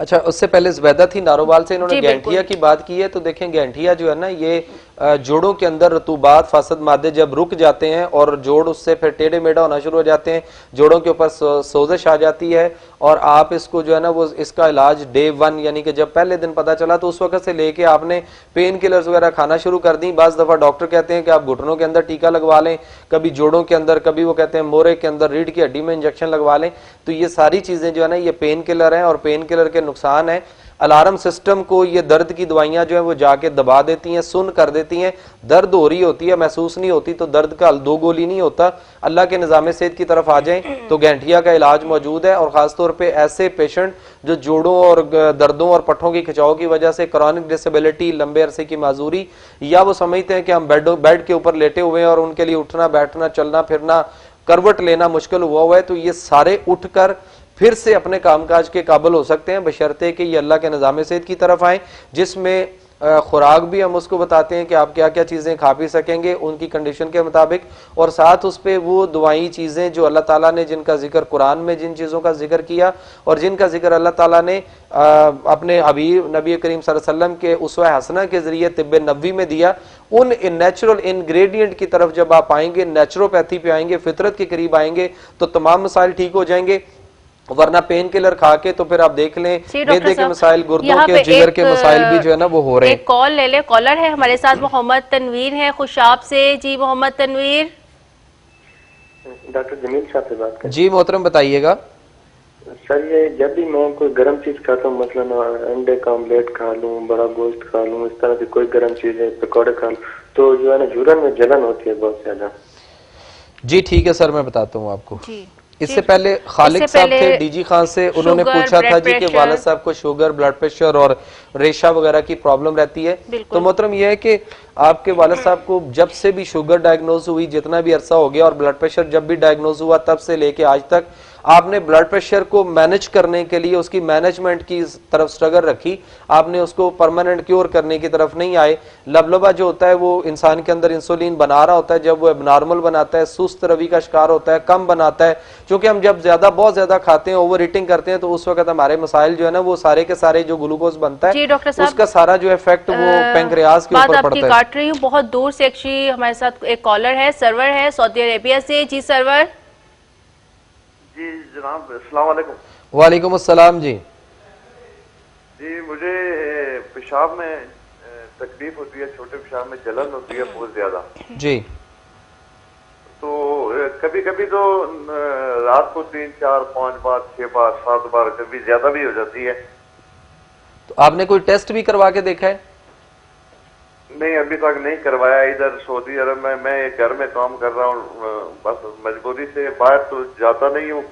अच्छा, उससे पहले ज़ुबैदा थी नारोवाल से, इन्होंने गैंठिया की बात की है। तो देखें गैंठिया जो है ना, ये जोड़ों के अंदर रतूबात फासद मादे जब रुक जाते हैं और जोड़ उससे फिर टेढ़े मेढ़ा होना शुरू हो जाते हैं, जोड़ों के ऊपर सोजिश आ जाती है और आप इसको जो है ना वो इसका इलाज डे 1 यानी कि जब पहले दिन पता चला तो उस वक्त से लेके आपने पेन किलर्स वगैरह खाना शुरू कर दी। बाज़ दफ़ा डॉक्टर कहते हैं कि आप घुटनों के अंदर टीका लगवा लें, कभी जोड़ों के अंदर, कभी वो कहते हैं मोरे के अंदर रीढ़ की हड्डी में इंजेक्शन लगवा लें। तो ये सारी चीज़ें जो है ना ये पेन किलर हैं और पेन किलर के नुकसान है। अलार्म सिस्टम को ये दर्द की दवाइयां जो है वो जाके दबा देती हैं, सुन कर देती हैं। दर्द हो रही होती है, महसूस नहीं होती, तो दर्द का 2 गोली नहीं होता। अल्लाह के निज़ाम सेहत की तरफ आ जाएं तो गैंठिया का इलाज मौजूद है। और ख़ासतौर पे ऐसे पेशेंट जो जोड़ों और दर्दों और पट्ठों की खिंचाव की वजह से क्रॉनिक डिसेबिलिटी, लंबे अरसे की माजूरी, या वो समझते हैं कि हम बेड के ऊपर लेटे हुए हैं और उनके लिए उठना बैठना चलना फिरना करवट लेना मुश्किल हुआ है, तो ये सारे उठकर फिर से अपने कामकाज के काबिल हो सकते हैं, बशर्ते कि ये अल्लाह के निज़ाम सेहत की तरफ आए, जिसमें खुराक भी हम उसको बताते हैं कि आप क्या क्या चीज़ें खा पी सकेंगे उनकी कंडीशन के मुताबिक, और साथ उस पर वो दुआई चीज़ें जो अल्लाह ताला ने जिनका जिक्र कुरान में जिन चीज़ों का जिक्र किया और जिनका जिक्र अल्लाह ताला ने अपने हबीब नबी करीम सल्लल्लाहु अलैहि वसल्लम के उस्वा हसना के ज़रिए तिब्बे नबवी में दिया, उन नेचुरल इंग्रेडिएंट की तरफ जब आप आएंगे, नेचुरोपैथी पे आएंगे, फितरत के करीब आएंगे, तो तमाम मसाइल ठीक हो जाएंगे। वरना पेन किलर खा के तो फिर आप देख लें मैदे के मसाइल, गुर्दों के, जिगर के मसाइल भी जो है ना वो हो रहे हैं। एक कॉल ले ले, कॉलर है हमारे साथ मोहम्मद तनवीर है खुशाब से। जी मोहम्मद तनवीर। डॉक्टर जमील साहब से बात करें। जी मोहतरम बताइएगा। सर ये जब भी मैं कोई गर्म चीज खाता हूँ, मसलन अंडे का ऑमलेट खा लूँ, बड़ा गोश्त खा लूँ, इस तरह की कोई गर्म चीज है, पकौड़े खा लूँ, तो जो है ना यूरिन में जलन होती है बहुत ज्यादा। जी ठीक है सर, मैं बताता हूँ आपको। इससे पहले खालिद साहब थे डीजी खान से, उन्होंने पूछा था जी कि वालिद साहब को शुगर, ब्लड प्रेशर और रेशा वगैरह की प्रॉब्लम रहती है। तो मोहतरम यह है कि आपके वालिद साहब को जब से भी शुगर डायग्नोज हुई, जितना भी अरसा हो गया, और ब्लड प्रेशर जब भी डायग्नोज हुआ तब से लेके आज तक आपने ब्लड प्रेशर को मैनेज करने के लिए उसकी मैनेजमेंट की तरफ स्ट्रगल रखी, आपने उसको परमानेंट क्योर करने की तरफ नहीं आए। लबलबा जो होता है वो इंसान के अंदर इंसुलिन बना रहा होता है, जब वो एबनॉर्मल बनाता है, सुस्त रवि का शिकार होता है, कम बनाता है, क्योंकि हम जब ज्यादा बहुत ज्यादा खाते हैं, ओवर ईटिंग करते हैं, तो उस वक्त हमारे मसाइल जो है ना वो सारे के सारे जो ग्लूकोज बनता है उसका सारा जो इफेक्ट वो पैंक्रियाज के ऊपर पड़ता है। काट रही हूँ बहुत दूर से, एक्चुअली हमारे साथ एक कॉलर है, सर्वर है सऊदी अरेबिया से। जी सर्वर। जी जनाब अस्सलाम वालेकुम। वालेकुम अस्सलाम। जी जी मुझे पेशाब में तकलीफ होती है, छोटे पेशाब में जलन होती है बहुत ज्यादा जी। तो कभी कभी तो रात को 3, 4, 5 बार, 6 बार, 7 बार, कभी ज्यादा भी हो जाती है। तो आपने कोई टेस्ट भी करवा के देखा है? नहीं अभी तक नहीं करवाया। इधर सऊदी अरब में मैं घर में काम कर रहा हूँ, बस मजबूरी से बाहर तो जाता नहीं हूँ,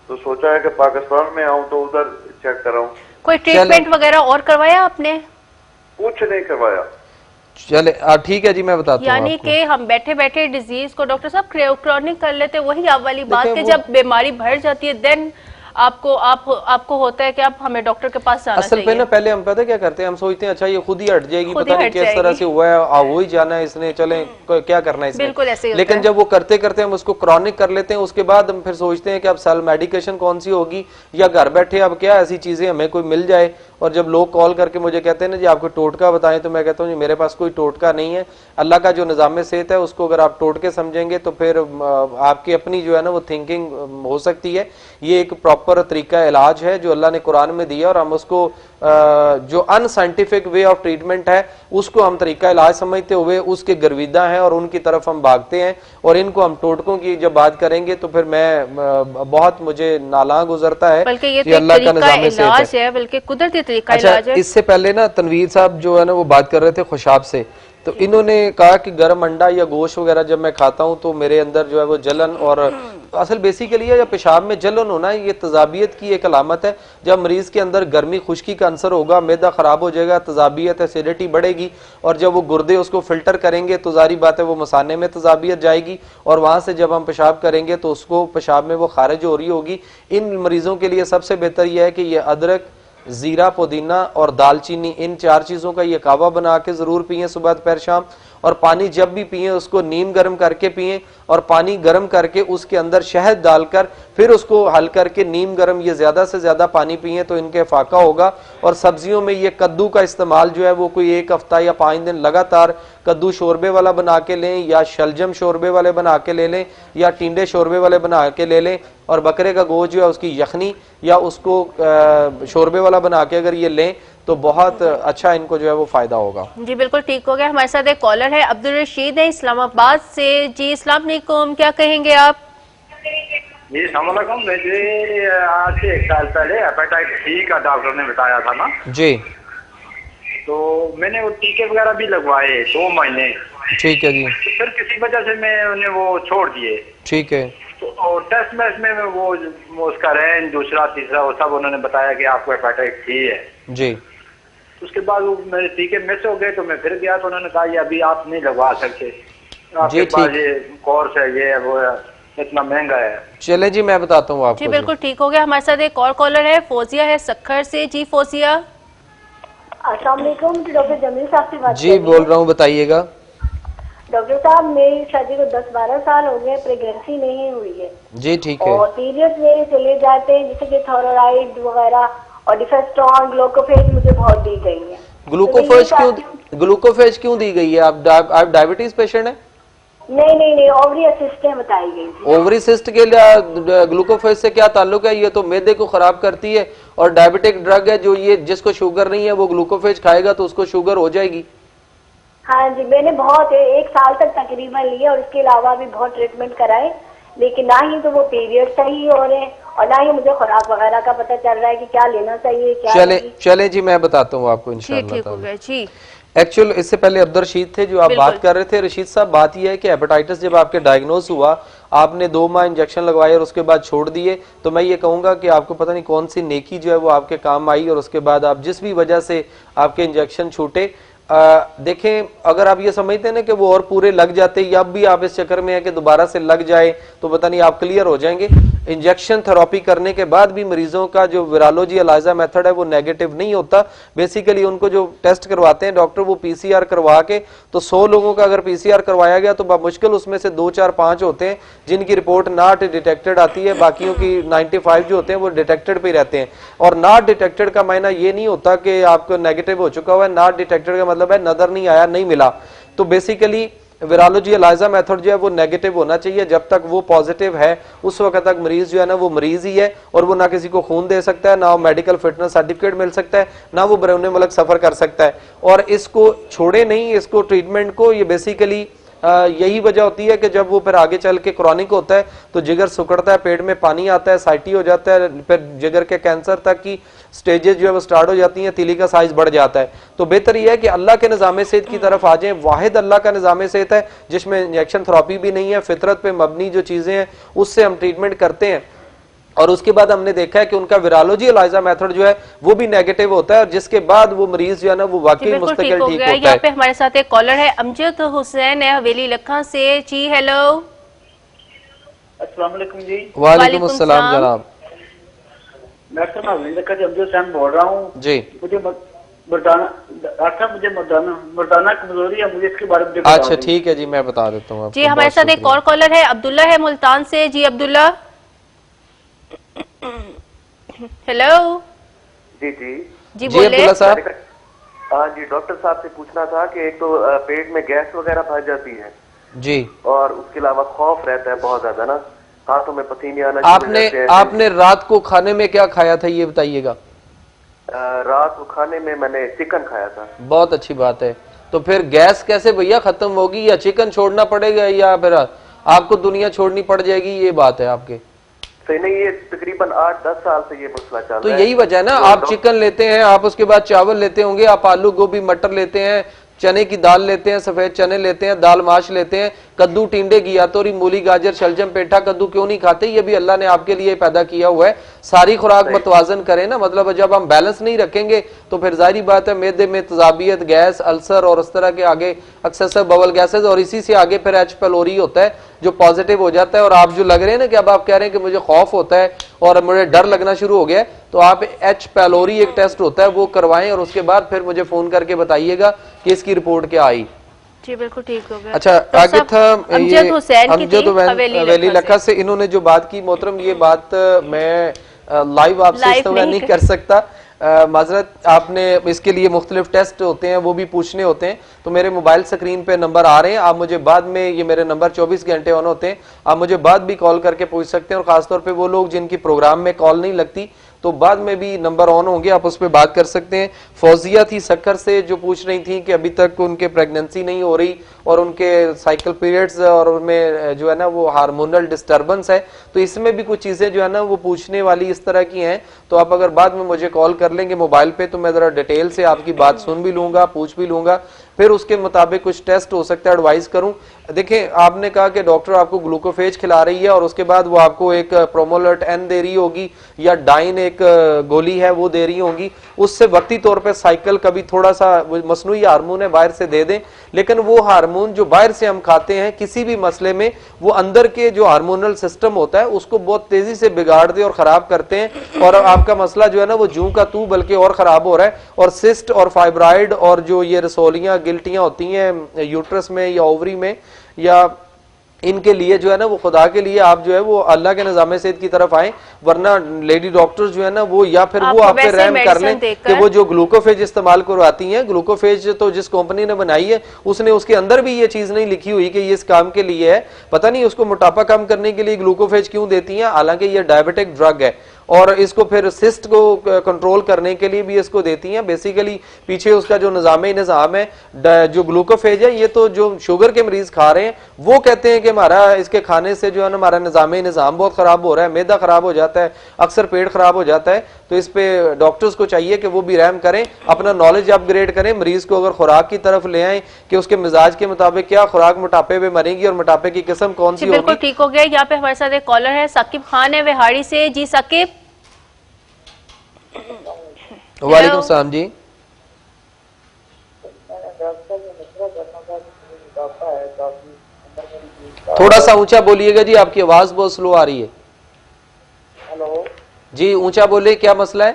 तो सोचा है कि पाकिस्तान में आऊँ तो उधर चेक कराऊं। कोई ट्रीटमेंट वगैरह और करवाया आपने? कुछ नहीं करवाया। चले ठीक है जी, मैं बताता हूँ। यानी कि हम बैठे बैठे डिजीज को डॉक्टर साहब क्रॉनिक कर लेते, वही आप वाली बात है, जब बीमारी बढ़ जाती है देन आपको होता है कि आप हमें डॉक्टर के पास जाना असल पे ना पहले हम पता क्या करते हैं, हम सोचते हैं अच्छा ये खुद ही हट जाएगी, पता नहीं किस तरह से हुआ है, वो ही जाना है इसने, चले क्या करना है इसने। बिल्कुल ऐसे लेकिन जब वो करते करते हम उसको क्रॉनिक कर लेते हैं, उसके बाद हम फिर सोचते हैं कि अब सेल्फ मेडिकेशन कौन सी होगी, या घर बैठे अब क्या ऐसी चीजें हमें कोई मिल जाए। और जब लोग कॉल करके मुझे कहते हैं ना जी आपको टोटका बताएं, तो मैं कहता हूँ जी मेरे पास कोई टोटका नहीं है। अल्लाह का जो निज़ाम सेहत है उसको अगर आप टोटके समझेंगे तो फिर आपकी अपनी जो है ना वो थिंकिंग हो सकती है। ये एक प्रॉपर तरीका इलाज है जो अल्लाह ने कुरान में दिया, और हम उसको जो अनसाइंटिफिक वे ऑफ ट्रीटमेंट है उसको हम तरीका इलाज समझते हुए उसके गर्विदा हैं और उनकी तरफ हम भागते हैं। और इनको हम टोटकों की जब बात करेंगे तो फिर मैं बहुत मुझे नाला गुजरता है कि अल्लाह का निज़ाम सेहत है, बल्कि कुदरती तरीका इलाज है। इससे पहले ना तनवीर साहब जो है ना वो बात कर रहे थे खुशाब से, तो इन्होंने कहा कि गर्म अंडा या गोश्त वगैरह जब मैं खाता हूं तो मेरे अंदर जो है वो जलन, और असल बेसिकली है या पेशाब में जलन होना ये तजाबियत की एक अलामत है। जब मरीज के अंदर गर्मी खुश्की का अंसर होगा, मैदा खराब हो जाएगा, तजाबियत एसिडिटी बढ़ेगी, और जब वो गुर्दे उसको फिल्टर करेंगे तो जारी बात है वो मसाने में तजाबियत जाएगी, और वहां से जब हम पेशाब करेंगे तो उसको पेशाब में वो खारिज हो रही होगी। इन मरीजों के लिए सबसे बेहतर यह है कि ये अदरक, जीरा, पुदीना और दालचीनी, इन 4 चीज़ों का ये कावा बना के ज़रूर पिएं सुबह दोपहर शाम। और पानी जब भी पिएं उसको नीम गर्म करके पिएं, और पानी गर्म करके उसके अंदर शहद डालकर फिर उसको हल करके नीम गर्म, ये ज़्यादा से ज़्यादा पानी पिएं तो इनके फाका होगा। और सब्जियों में ये कद्दू का इस्तेमाल जो है वो कोई 1 हफ्ता या 5 दिन लगातार कद्दू शोरबे वाला बना के लें, या शलजम शोरबे वाले बना के ले लें, या टिंडे शोरबे वाले बना के ले लें। और बकरे का गोश्त जो है उसकी यखनी या उसको शोरबे वाला बना के अगर ये लें तो बहुत अच्छा इनको जो है वो फायदा होगा। जी बिल्कुल ठीक हो गया। हमारे साथ एक कॉलर है, अब्दुल रशीद है इस्लामाबाद से। जी अस्सलाम वालेकुम, क्या कहेंगे आप? जी अस्सलाम वालेकुम। मुझे आज से 1 साल पहले हेपेटाइटिस सी का डॉक्टर ने बताया था ना जी, तो मैंने वो टीके वगैरह भी लगवाए 2 महीने। ठीक है जी। फिर किसी वजह से मैंने वो छोड़ दिए। ठीक है। तो टेस्ट में वो उसका रेंज दूसरा तीसरा वो सब उन्होंने बताया कि आपको हेपेटाइटिस सी है जी। उसके बाद वो मेरे टीके मिस हो गए तो मैं फिर गया तो उन्होंने कहा ये अभी आप नहीं लगवा सकते, आपके पास ये कोर्स है, ये है, वो है, इतना महंगा है। चले जी मैं बताता हूँ आपको। जी बिल्कुल ठीक हो गया। हमारे साथ एक और कॉलर है, फोजिया है सक्खर से। जी फोजिया। अस्सलाम वालेकुम, डॉक्टर जमील साहब से बात जी बोल रहा हूँ, बताइएगा। डॉक्टर साहब मेरी शादी को 10-12 साल हो गए, प्रेगनेंसी नहीं हुई है। जी ठीक है। और पीरियड्स मेरे चले जाते हैं जैसे कि थायराइड वगैरह, और डिफेस्ट्रॉन, ग्लूकोफेज मुझे बहुत दी गई है। ग्लूकोफेज क्यों दी गई है? आप डायबिटीज पेशेंट है? नहीं, ओवरी सिस्ट बताई गई थी। ओवरी सिस्ट के लिए ग्लूकोफेज से क्या ताल्लुक है? ये तो मैदे को खराब करती है, और डायबिटिक ड्रग है जो ये जिसको शुगर नहीं है वो ग्लूकोफेज खाएगा तो उसको शुगर हो जाएगी। हाँ जी, मैंने बहुत 1 साल तक तकरीबन लिए, और इसके अलावा भी बहुत ट्रीटमेंट कराए, लेकिन ना ही तो वो पीरियड सही हो रहे हैं और ना ही मुझे खुराक वगैरह का पता चल रहा है कि क्या लेना चाहिए क्या चले जी मैं बताता हूँ आपको इंशाअल्लाह। एक्चुअल इससे पहले अब्दुल रशीद थे जो आप बात कर रहे थे। रशीद साहब बात यह है कि हेपेटाइटिस जब आपके डायग्नोज हुआ, आपने 2 माह इंजेक्शन लगवाए और उसके बाद छोड़ दिए, तो मैं ये कहूँगा कि आपको पता नहीं कौन सी नेकी जो है वो आपके काम आई, और उसके बाद आप जिस भी वजह से आपके इंजेक्शन छूटे, देखें अगर आप ये समझते हैं ना कि वो और पूरे लग जाते, या अब भी आप इस चक्कर में है कि दोबारा से लग जाए तो पता नहीं आप क्लियर हो जाएंगे। इंजेक्शन थेरेपी करने के बाद भी मरीजों का जो विरालोजी एलाइजा मेथड है वो नेगेटिव नहीं होता। बेसिकली उनको जो टेस्ट करवाते हैं डॉक्टर वो पीसीआर करवा के, तो 100 लोगों का अगर पीसीआर करवाया गया तो मुश्किल उसमें से 2, 4, 5 होते हैं जिनकी रिपोर्ट नॉट डिटेक्टेड आती है, बाकियों की 95 जो होते हैं वो डिटेक्टेड पे रहते हैं। और नॉट डिटेक्टेड का मायना ये नहीं होता कि आपको नेगेटिव हो चुका हुआ है, नॉट डिटेक्टेड का मतलब है नजर नहीं आया, नहीं मिला। तो बेसिकली विरालोजी एलाइजा मेथड जो है वो नेगेटिव होना चाहिए। जब तक वो पॉजिटिव है उस वक्त तक मरीज जो है ना वो मरीज ही है, और वो ना किसी को खून दे सकता है, ना मेडिकल फिटनेस सर्टिफिकेट मिल सकता है, ना वो बैरून मुल्क सफर कर सकता है। और इसको छोड़े नहीं, इसको ट्रीटमेंट को, ये बेसिकली यही वजह होती है कि जब वो फिर आगे चल के क्रॉनिक होता है तो जिगर सुकड़ता है, पेट में पानी आता है, साइटी हो जाता है, फिर जिगर के कैंसर तक की स्टेजेस जो है वो स्टार्ट हो जाती हैं, तीली का साइज बढ़ जाता है। तो बेहतर यह है कि अल्लाह के निज़ाम सेहत की तरफ आ जाएं। वाहिद अल्लाह का निज़ाम सेहत है जिसमें इंजेक्शन थेरेपी भी नहीं है, फितरत पे मबनी जो चीजें हैं उससे हम ट्रीटमेंट करते हैं। और उसके बाद हमने देखा है कि उनका विरालोजी एलाइजा मेथड जो है वो भी नेगेटिव होता है, और जिसके बाद वो मरीज जो है ना वो वाकई मुस्तकिल ठीक होता है। यहाँ पे हमारे साथ एक कॉलर है, अमजद हुसैन है हवेली लखा से। जी हेलो। अस्सलाम वालेकुम जी। वालेकुम अस्सलाम जनाब। डॉक्टर मैं हवेली लखा से अमजद हुसैन बोल रहा हूँ जी। मुझे मर्दाना कमजोरी है, मुझे इसके बारे में अच्छा ठीक है जी मैं बता देता हूँ जी। हमारे साथ एक और कॉलर है, अब्दुल्ला है मुल्तान से। जी अब्दुल्ला। हेलो जी जी बोले साहब। हाँ जी, डॉक्टर साहब से पूछना था कि एक तो पेट में गैस वगैरह भर जाती है जी, और उसके अलावा खौफ रहता है बहुत ज्यादा ना, हाथों में पसीने आना। आपने रात को खाने में क्या खाया था ये बताइएगा? रात को खाने में मैंने चिकन खाया था। बहुत अच्छी बात है। तो फिर गैस कैसे भैया खत्म होगी? या चिकन छोड़ना पड़ेगा या फिर आपको दुनिया छोड़नी पड़ जाएगी? ये बात है आपके सही नहीं, ये तकरीबन 8-10 साल से ये मसला चल रहा है। तो यही वजह है ना, आप चिकन लेते हैं, आप उसके बाद चावल लेते होंगे, आप आलू गोभी मटर लेते हैं, चने की दाल लेते हैं, सफेद चने लेते हैं, दाल माश लेते हैं, कद्दू, टिंडे, घिया तोरी, मूली, गाजर, शलजम, पेठा, कद्दू क्यों नहीं खाते? ये भी अल्लाह ने आपके लिए पैदा किया हुआ है। सारी खुराक मतवाजन करें ना, मतलब जब हम बैलेंस नहीं रखेंगे तो फिर जाहिर बात है मैदे में तजाबियत, गैस, अल्सर और इस तरह के आगे एक्सेसिव बबल गैसेज, और इसी से आगे फिर एच पेलोरी होता है जो पॉजिटिव हो जाता है। और आप जो लग रहे हैं ना कि अब आप कह रहे हैं कि मुझे खौफ होता है और मुझे डर लगना शुरू हो गया है, तो आप एच पेलोरी एक टेस्ट होता है वो करवाएं और उसके बाद फिर मुझे फोन करके बताइएगा कि इसकी रिपोर्ट क्या आई। जी बिल्कुल ठीक हो गया। अच्छा, आगे था अमजद हुसैन हवेली लखा से, इन्होंने जो बात की मोहतरम, ये बात मैं लाइव आपसे इस तरह नहीं कर सकता, माजरत, आपने इसके लिए मुख्तलिफ टेस्ट होते हैं वो भी पूछने होते हैं। तो मेरे मोबाइल स्क्रीन पे नंबर आ रहे हैं, आप मुझे बाद में, ये मेरे नंबर 24 घंटे ऑन होते हैं, आप मुझे बाद भी कॉल करके पूछ सकते हैं। और खासतौर पे वो लोग जिनकी प्रोग्राम में कॉल नहीं लगती तो बाद में भी नंबर ऑन होंगे, आप उस पर बात कर सकते हैं। फौजिया थी सक्कर से जो पूछ रही थी कि अभी तक उनके प्रेगनेंसी नहीं हो रही और उनके साइकिल पीरियड्स और उनमें जो है ना वो हार्मोनल डिस्टर्बेंस है, तो इसमें भी कुछ चीजें जो है ना वो पूछने वाली इस तरह की हैं। तो आप अगर बाद में मुझे कॉल कर लेंगे मोबाइल पे तो मैं जरा डिटेल से आपकी बात सुन भी लूंगा, पूछ भी लूंगा, फिर उसके मुताबिक कुछ टेस्ट हो सकता है एडवाइस करूं। देखें, आपने कहा कि डॉक्टर आपको ग्लूकोफेज खिला रही है और उसके बाद वो आपको एक प्रोमोलर्ट एन दे रही होगी या डाइन एक गोली है वो दे रही होंगी, उससे वक्ती तौर पे साइकिल कभी थोड़ा सा मसनूई हार्मोन है बाहर से दे दें, लेकिन वो हार्मोन जो बाहर से हम खाते हैं किसी भी मसले में वो अंदर के जो हार्मोनल सिस्टम होता है उसको बहुत तेजी से बिगाड़ दे और खराब करते हैं, और आपका मसला जो है ना वो जूं का तू बल्कि और खराब हो रहा है। और सिस्ट और फाइब्राइड और जो ये रसोलियां गिल्टियां होती हैं यूट्रस में या ओवरी में, या इनके लिए जो है ना वो खुदा के लिए आप जो है वो अल्लाह के निज़ाम सेहत की तरफ आए, वरना लेडी डॉक्टर्स जो है ना वो या फिर वो आप पे रहम कर लें कि वो जो ग्लूकोफेज इस्तेमाल करवाती हैं, ग्लूकोफेज तो जिस कंपनी ने बनाई है उसने उसके अंदर भी ये चीज नहीं लिखी हुई कि ये इस काम के लिए है, पता नहीं उसको मोटापा कम करने के लिए ग्लूकोफेज क्यों देती हैं, हालांकि ये डायबिटिक ड्रग है और इसको फिर सिस्ट को कंट्रोल करने के लिए भी इसको देती हैं। बेसिकली पीछे उसका जो निज़ाम है जो ग्लूकोफेज है, ये तो जो शुगर के मरीज खा रहे हैं वो कहते हैं कि हमारा इसके खाने से जो है ना हमारा निज़ाम बहुत खराब हो रहा है, मैदा खराब हो जाता है, अक्सर पेट खराब हो जाता है। तो इस पे डॉक्टर्स को चाहिए कि वो भी रहम करें, अपना नॉलेज अपग्रेड करें, मरीज को अगर खुराक की तरफ ले आए कि उसके मिजाज के मुताबिक क्या खुराक मोटापे में मरेगी और मोटापे की किस्म कौन सी होगी। बिल्कुल ठीक हो गया। यहाँ पे हमारे साथ एक कॉलर है, साकिब खान है विहाड़ी से। जी साकिब। वालेकुम सलाम जी। थोड़ा सा ऊंचा बोलिएगा जी, आपकी आवाज बहुत स्लो आ रही है। हेलो जी, ऊंचा बोले, क्या मसला है?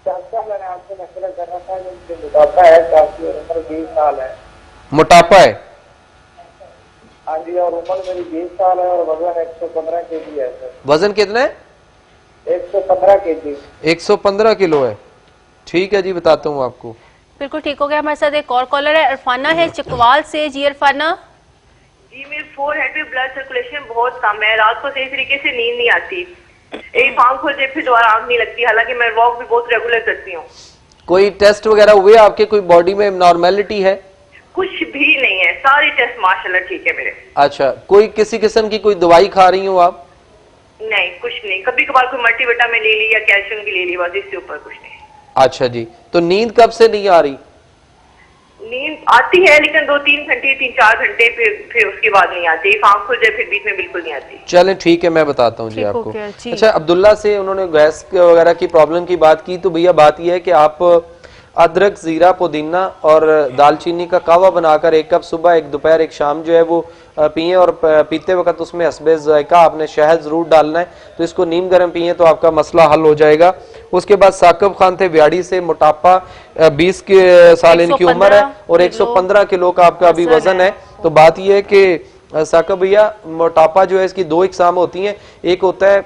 मैंने आपसे मसला कर रहा था, मोटापा है, काफी उम्र 20 साल है। मोटापा है? हाँ जी, और उम्र मेरी 20 साल है और वजन 115 केजी है सर। वजन कितना है? 115 केजी। 115 किलो है। ठीक है जी, बताता हूँ आपको। बिल्कुल ठीक हो गया। हमारे साथ एक और कॉलर है, अरफाना है चकवाल से। जी अरफाना। जी, मेरे फोरहेड में ब्लड सर्कुलेशन बहुत कम है, रात को सही तरीके से नींद नहीं आती, एक आंख खोल जाए फिर दोबारा आंख नहीं लगती, हालांकि मैं वॉक भी बहुत रेगुलर करती हूँ। कोई टेस्ट वगैरह हुए आपके? कोई बॉडी में नॉर्मेलिटी है? कुछ भी नहीं है, सारी टेस्ट माशाल्लाह ठीक है मेरे। अच्छा, कोई किसी किस्म की कोई दवाई खा रही हो आप? नहीं, कुछ नहीं, कभी कभार कोई मल्टीविटामिन ले ली या कैल्शियम की ले ली, बस इससे ऊपर कुछ नहीं। अच्छा जी, तो नींद कब से नहीं आ रही? नींद आती है लेकिन 2-3 घंटे 3-4 घंटे, फिर उसके बाद नहीं आती, आंख खुल जाए फिर बीच में बिल्कुल नहीं आती। चलें ठीक है, मैं बताता हूँ जी आपको। अच्छा, अब्दुल्ला से उन्होंने गैस वगैरह की प्रॉब्लम की बात की, तो भैया बात यह है कि आप अदरक, जीरा, पुदीना और दालचीनी का कावा बनाकर 1 कप सुबह, 1 दोपहर, 1 शाम जो है वो पिए, और पीते वक्त उसमें हस्बे ज़ायका आपने शहद जरूर डालना है, तो इसको नीम गर्म पिए तो आपका मसला हल हो जाएगा। उसके बाद साकिब खान थे व्याड़ी से, मोटापा 20 साल इनकी उम्र है और 115 किलो का आपका अभी वजन है। तो बात यह है कि साकिब भैया, मोटापा जो है इसकी 2 इकसाम होती हैं, एक होता है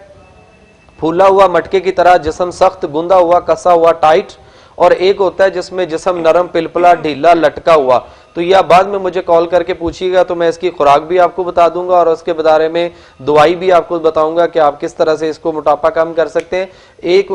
फूला हुआ मटके की तरह जिस्म सख्त, गुंदा हुआ, कसा हुआ, टाइट, और एक होता है जिसमें जिस्म नरम, पिलपला, ढीला, लटका हुआ। तो यह बाद में मुझे कॉल करके पूछिएगा तो मैं इसकी खुराक भी आपको बता दूंगा और उसके बारे में दवाई भी आपको बताऊंगा कि आप किस तरह से इसको मोटापा कम कर सकते हैं। 1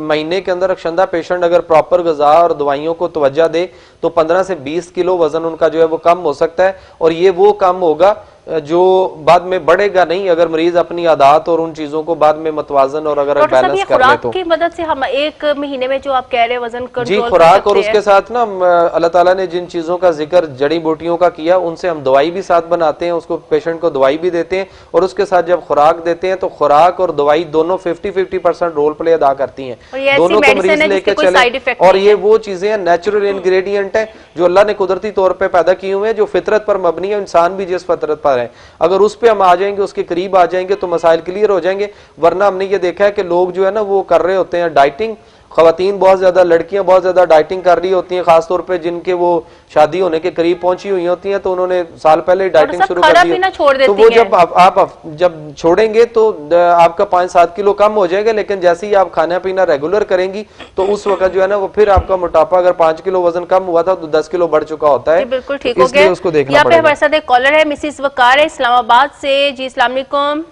महीने के अंदर अक्षंदा पेशेंट अगर प्रॉपर ग़िज़ा और दवाइयों को तवज्जो दे तो 15 से 20 किलो वजन उनका जो है वो कम हो सकता है, और ये वो कम होगा जो बाद में बढ़ेगा नहीं अगर मरीज अपनी आदत और उन चीजों को बाद में मतवाजन और अगर बैलेंस कर ले तो। की मदद से हम एक महीने में जो आप कह रहे हैं वजन कंट्रोल जी खुराक और उसके साथ ना अल्लाह ताला ने जिन चीजों का जिक्र जड़ी बूटियों का किया उनसे हम दवाई भी साथ बनाते हैं, उसको पेशेंट को दवाई भी देते हैं और उसके साथ जब खुराक देते हैं तो खुराक और दवाई दोनों 50-50% रोल प्ले अदा करती हैं, दोनों को मरीज लेके चले। और ये वो चीजें नेचुरल इंग्रेडिएंट है जो अल्लाह ने कुदरती तौर पर पैदा किए हुए हैं, जो फितरत पर मबनी है, इंसान भी जिस फितरत पर है अगर उस पे हम आ जाएंगे, उसके करीब आ जाएंगे तो मसाइल क्लियर हो जाएंगे। वरना हमने ये देखा है कि लोग जो है ना वो कर रहे होते हैं डाइटिंग, खवातीन बहुत ज्यादा, लड़कियां बहुत ज्यादा डाइटिंग कर रही होती हैं, खासतौर पे जिनके वो शादी होने के करीब पहुंची हुई होती हैं तो उन्होंने साल पहले ही डाइटिंग शुरू कर दी है। तो वो जब आप जब छोड़ेंगे तो आपका 5-7 किलो कम हो जाएगा, लेकिन जैसे ही आप खाना पीना रेगुलर करेंगी तो उस वक्त जो है ना वो फिर आपका मोटापा अगर 5 किलो वजन कम हुआ था तो 10 किलो बढ़ चुका होता है। बिल्कुल ठीक हो गया। उसको देखना यहाँ पे हमारे साथ एक कॉलर है मिसिस वकार है इस्लामाबाद से। जी अस्सलाम वालेकुम।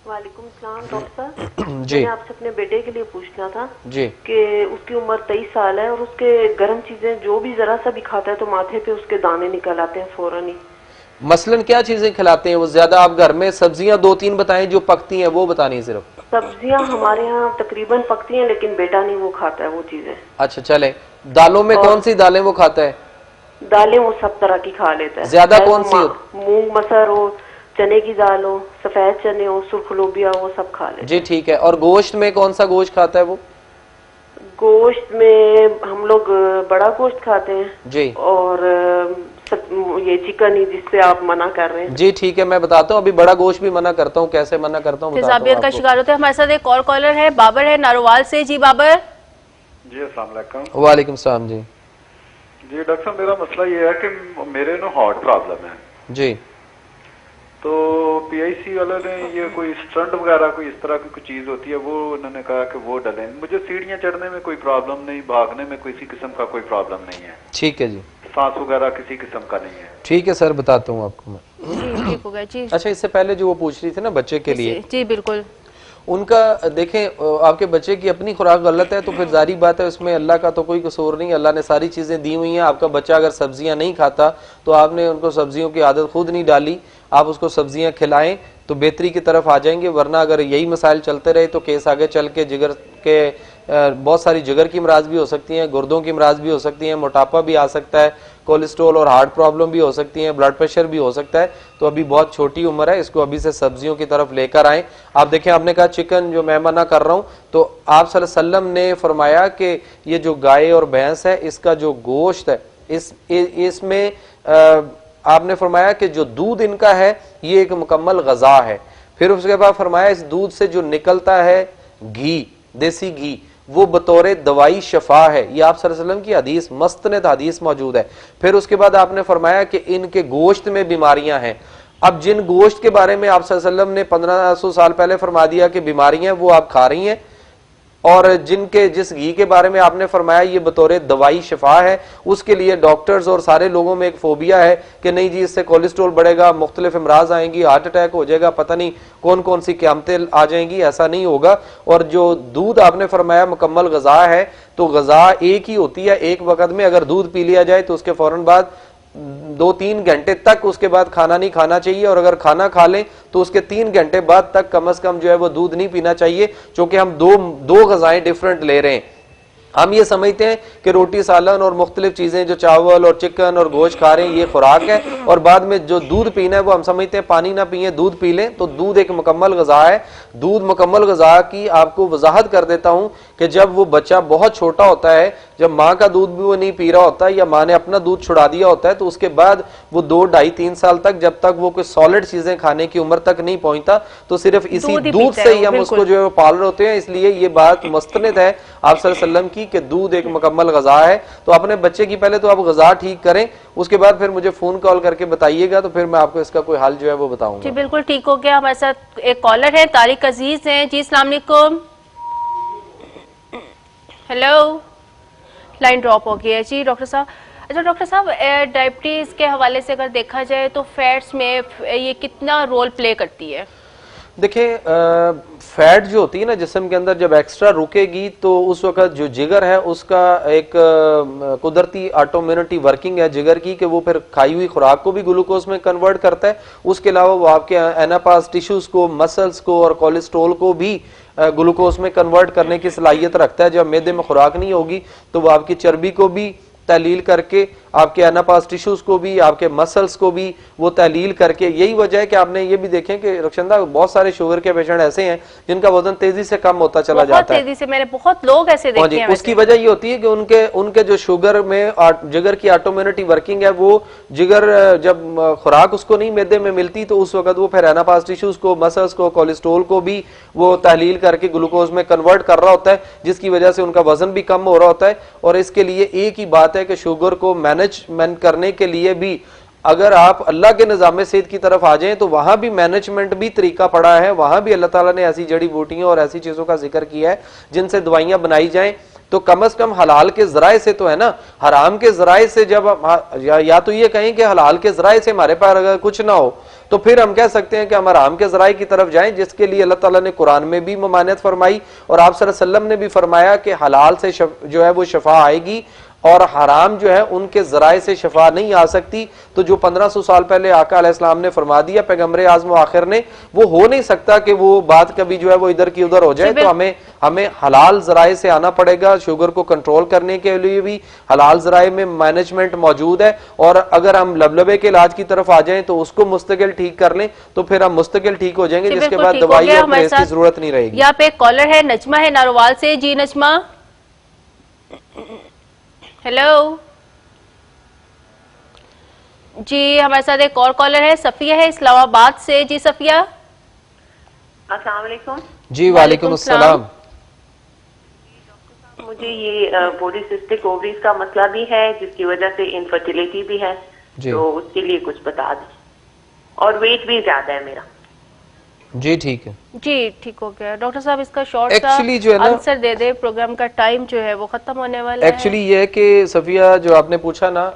वालेकुम सलाम डॉक्टर साहब। जी मैंने आपसे अपने बेटे के लिए पूछना था जी कि उसकी उम्र 23 साल है और उसके गर्म चीजें जो भी जरा सा भी खाता है तो माथे पे उसके दाने निकल आते हैं फौरन ही। मसलन क्या चीजें खिलाते हैं वो ज्यादा? आप घर में सब्जियां 2-3 बताएं जो पकती हैं वो बतानी सिर्फ। सब्जियां हमारे यहाँ तकरीबन पकती हैं लेकिन बेटा नहीं वो खाता है वो चीजें। अच्छा चले। दालों में कौन सी दालें वो खाता है? दालें वो सब तरह की खा लेता है। ज्यादा कौन सी? मूंग मसर हो, चने की दाल हो, सफेद चने हो, सुर्ख लोबिया वो सब खा ले। जी ठीक है। और गोश्त में कौन सा गोश्त खाता है वो? गोश्त में हम लोग बड़ा गोश्त खाते हैं जी, और ये चिकन ही जिससे आप मना कर रहे हैं। जी ठीक है, मैं बताता हूँ। अभी बड़ा गोश्त भी मना करता हूँ, कैसे मना करता हूँ तेजाबियत का शिकार होता है। हमारे साथ एक और कॉलर है, बाबर है नारोवाल से। जी बाबर। जी अस्सलाम वालेकुम। वालेकुम सलाम। जी जी डॉक्टर साहब, मेरा मसला ये है कि मेरे ना हार्ट प्रॉब्लम है जी, तो पीआईसी वालों ने ये कोई स्टंट वगैरह कोई इस तरह की कोई चीज होती है वो उन्होंने कहा कि वो डलें। मुझे सीढ़ियां चढ़ने में कोई प्रॉब्लम नहीं, भागने में किसी किस्म का कोई प्रॉब्लम नहीं है। ठीक है जी। सांस वगैरह किसी किस्म का नहीं है। ठीक है सर, बताता हूँ आपको मैं। जी ठीक हो गया जी। अच्छा, इससे पहले जो वो पूछ रही थी ना बच्चे के लिए, जी बिल्कुल, उनका देखें आपके बच्चे की अपनी खुराक गलत है तो फिर जारी बात है उसमें अल्लाह का तो कोई कसूर नहीं। अल्लाह ने सारी चीज़ें दी हुई हैं। आपका बच्चा अगर सब्जियां नहीं खाता तो आपने उनको सब्जियों की आदत खुद नहीं डाली, आप उसको सब्जियां खिलाएं तो बेहतरी की तरफ आ जाएंगे। वरना अगर यही मसाइल चलते रहे तो केस आगे चल के जिगर के बहुत सारी जिगर की अमराज भी हो सकती हैं, गुर्दों की अमराज भी हो सकती हैं, मोटापा भी आ सकता है, कोलेस्ट्रॉल और हार्ट प्रॉब्लम भी हो सकती है, ब्लड प्रेशर भी हो सकता है। तो अभी बहुत छोटी उम्र है, इसको अभी से सब्जियों की तरफ लेकर आएं। आप देखें, आपने कहा चिकन जो मैं मना कर रहा हूं, तो आप सल्लल्लाहु अलैहि वसल्लम ने फरमाया कि ये जो गाय और भैंस है इसका जो गोश्त है इसमें आपने फरमाया कि जो दूध इनका है ये एक मुकम्मल गज़ा है। फिर उसके बाद फरमाया इस दूध से जो निकलता है घी, देसी घी, वो बतौर दवाई शफा है। ये आप सल्लल्लाहु अलैहि वसल्लम की हदीस, मस्तनद हदीस मौजूद है। फिर उसके बाद आपने फरमाया कि इनके गोश्त में बीमारियां हैं। अब जिन गोश्त के बारे में आप सल्लल्लाहु अलैहि वसल्लम ने 1500 साल पहले फरमा दिया कि बीमारियां वो आप खा रही हैं, और जिस घी के बारे में आपने फरमाया ये बतौर दवाई शिफा है, उसके लिए डॉक्टर्स और सारे लोगों में एक फोबिया है कि नहीं जी इससे कोलेस्ट्रॉल बढ़ेगा, मुख्तलिफ अमराज आएंगी, हार्ट अटैक हो जाएगा, पता नहीं कौन कौन सी क़यामतें आ जाएंगी। ऐसा नहीं होगा। और जो दूध आपने फरमाया मुकम्मल गज़ा है, तो गज़ा एक ही होती है। एक वक्त में अगर दूध पी लिया जाए तो उसके फौरन बाद 2-3 घंटे तक उसके बाद खाना नहीं खाना चाहिए, और अगर खाना खा लें तो उसके 3 घंटे बाद तक कम से कम जो है वो दूध नहीं पीना चाहिए, क्योंकि हम दो गज़ाएं डिफरेंट ले रहे हैं। हम ये समझते हैं कि रोटी सालन और मुख्तलिफ चीजें जो चावल और चिकन और गोश्त खा रहे हैं ये खुराक है, और बाद में जो दूध पीना है वो हम समझते हैं पानी ना पिए दूध पी लें। तो दूध एक मुकम्मल गज़ा है। दूध मुकम्मल गज़ा की आपको वजाहत कर देता हूं कि जब वो बच्चा बहुत छोटा होता है, जब माँ का दूध भी वो नहीं पी रहा होता या माँ ने अपना दूध छुड़ा दिया होता है, तो उसके बाद वो 2, 2.5, 3 साल तक, जब तक वो कोई सॉलिड चीजें खाने की उम्र तक नहीं पहुंचता, तो सिर्फ इसी दूध से ही हम उसको जो है पाल रहे होते हैं। इसलिए ये बात मुस्तनद है आप सल्लल्लाहु अलैहि वसल्लम की कि दूध एक मुकम्मल गज़ा है। तो अपने बच्चे की पहले तो आप गज़ा ठीक करें, उसके बाद फिर मुझे फोन कॉल करके बताइएगा, तो फिर मैं आपको इसका कोई हल जो है वो बताऊंगा। जी बिल्कुल ठीक हो गया। हमारे साथ एक कॉलर है, तारिक अजीज हैं। जी अस्सलाम वालेकुम। हेलो, लाइन ड्रॉप हो गई है जी डॉक्टर साहब। अच्छा डॉक्टर साहब, डायबिटीज के हवाले से अगर देखा जाए तो फैट्स में ये कितना रोल प्ले करती है? देखिए फैट जो होती है ना जिस्म के अंदर जब एक्स्ट्रा रुकेगी तो उस वक्त जो जिगर है उसका एक कुदरती ऑटोमेटिक वर्किंग है जिगर की कि वो फिर खाई हुई खुराक को भी ग्लूकोज में कन्वर्ट करता है। उसके अलावा वो आपके एनापास टिश्यूज को, मसल्स को और कोलेस्ट्रोल को भी ग्लूकोज में कन्वर्ट करने की सलाहियत रखता है। जब मैदे में खुराक नहीं होगी तो वो आपकी चर्बी को भी तहलील करके, आपके एनापास टिश्यूज को भी, आपके मसल्स को भी वो तहलील करके, यही वजह है कि आपने ये भी देखें कि रक्षंदा बहुत सारे शुगर के पेशेंट ऐसे हैं जिनका वजन तेजी से कम होता चला जाता है। तेजी से मैंने बहुत लोग ऐसे देखे हैं। उसकी वजह ये होती है कि उनके जो शुगर में जिगर की ऑटोमेटिक वर्किंग है, वो जिगर जब खुराक उसको नहीं मैदे में मिलती तो उस वक्त वो फिर एनापास टिश्यूज को, मसल्स को, कोलेस्ट्रोल को भी वो तहलील करके ग्लूकोज में कन्वर्ट कर रहा होता है, जिसकी वजह से उनका वजन भी कम हो रहा होता है। और इसके लिए एक ही बात है कि शुगर को मैनेजमेंट करने के लिए भी अगर आप अल्लाह के निज़ाम सेहत की तरफ आ जाएं तो वहां भी मैनेजमेंट भी तरीका पड़ा है। वहां भी अल्लाह ताला ने ऐसी जड़ी बूटियों और ऐसी चीजों का जिक्र किया है जिनसे दवाइयां बनाई जाएं। तो कम से कम हलाल के जराए से तो है ना, हराम के जराए से जब या तो ये कहें कि हलाल के जराए से हमारे पास अगर कुछ ना हो तो फिर हम कह सकते हैं कि हम हराम के जराए की तरफ जाएं, जिसके लिए अल्लाह ताला ने कुरान में भी ममानियत फरमाई और आप सल्लल्लाहु अलैहि वसल्लम ने भी फरमाया कि हलाल से जो है वो शफा आएगी और हराम जो है उनके जराए से शफा नहीं आ सकती। तो जो 1500 साल पहले आका अलैहिस्सलाम ने फरमा दिया पैगम्बरे आज़म आखिर ने, वो हो नहीं सकता कि वो बात कभी जो है वो इधर की उधर हो जाए। तो हमें हलाल जराए से आना पड़ेगा। शुगर को कंट्रोल करने के लिए भी हलाल जराए में मैनेजमेंट मौजूद है और अगर हम लबलबे के इलाज की तरफ आ जाएं तो उसको मुस्तकिल ठीक कर लें तो फिर हम मुस्तकिल ठीक हो जाएंगे, जिसके बाद दवाई और प्रेस की जरूरत नहीं रहेगी। यहाँ पे एक कॉलर है, नजमा है नारोवाल से। जी नजमा, हेलो जी। हमारे साथ एक और कॉलर है, सफिया है इस्लामाबाद से। जी सफिया। अस्सलाम वालेकुम। जी वालेकुम अस्सलाम। मुझे ये पॉलीसिस्टिक ओवरीज का मसला भी है जिसकी वजह से इनफर्टिलिटी भी है, तो उसके लिए कुछ बता दें। और वेट भी ज्यादा है मेरा। जी ठीक है जी, ठीक हो गया। डॉक्टर साहब इसका शॉर्ट सा आंसर दे दे, प्रोग्राम का टाइम जो है वो खत्म होने वाला है। एक्चुअली ये है कि सफिया जो आपने पूछा ना,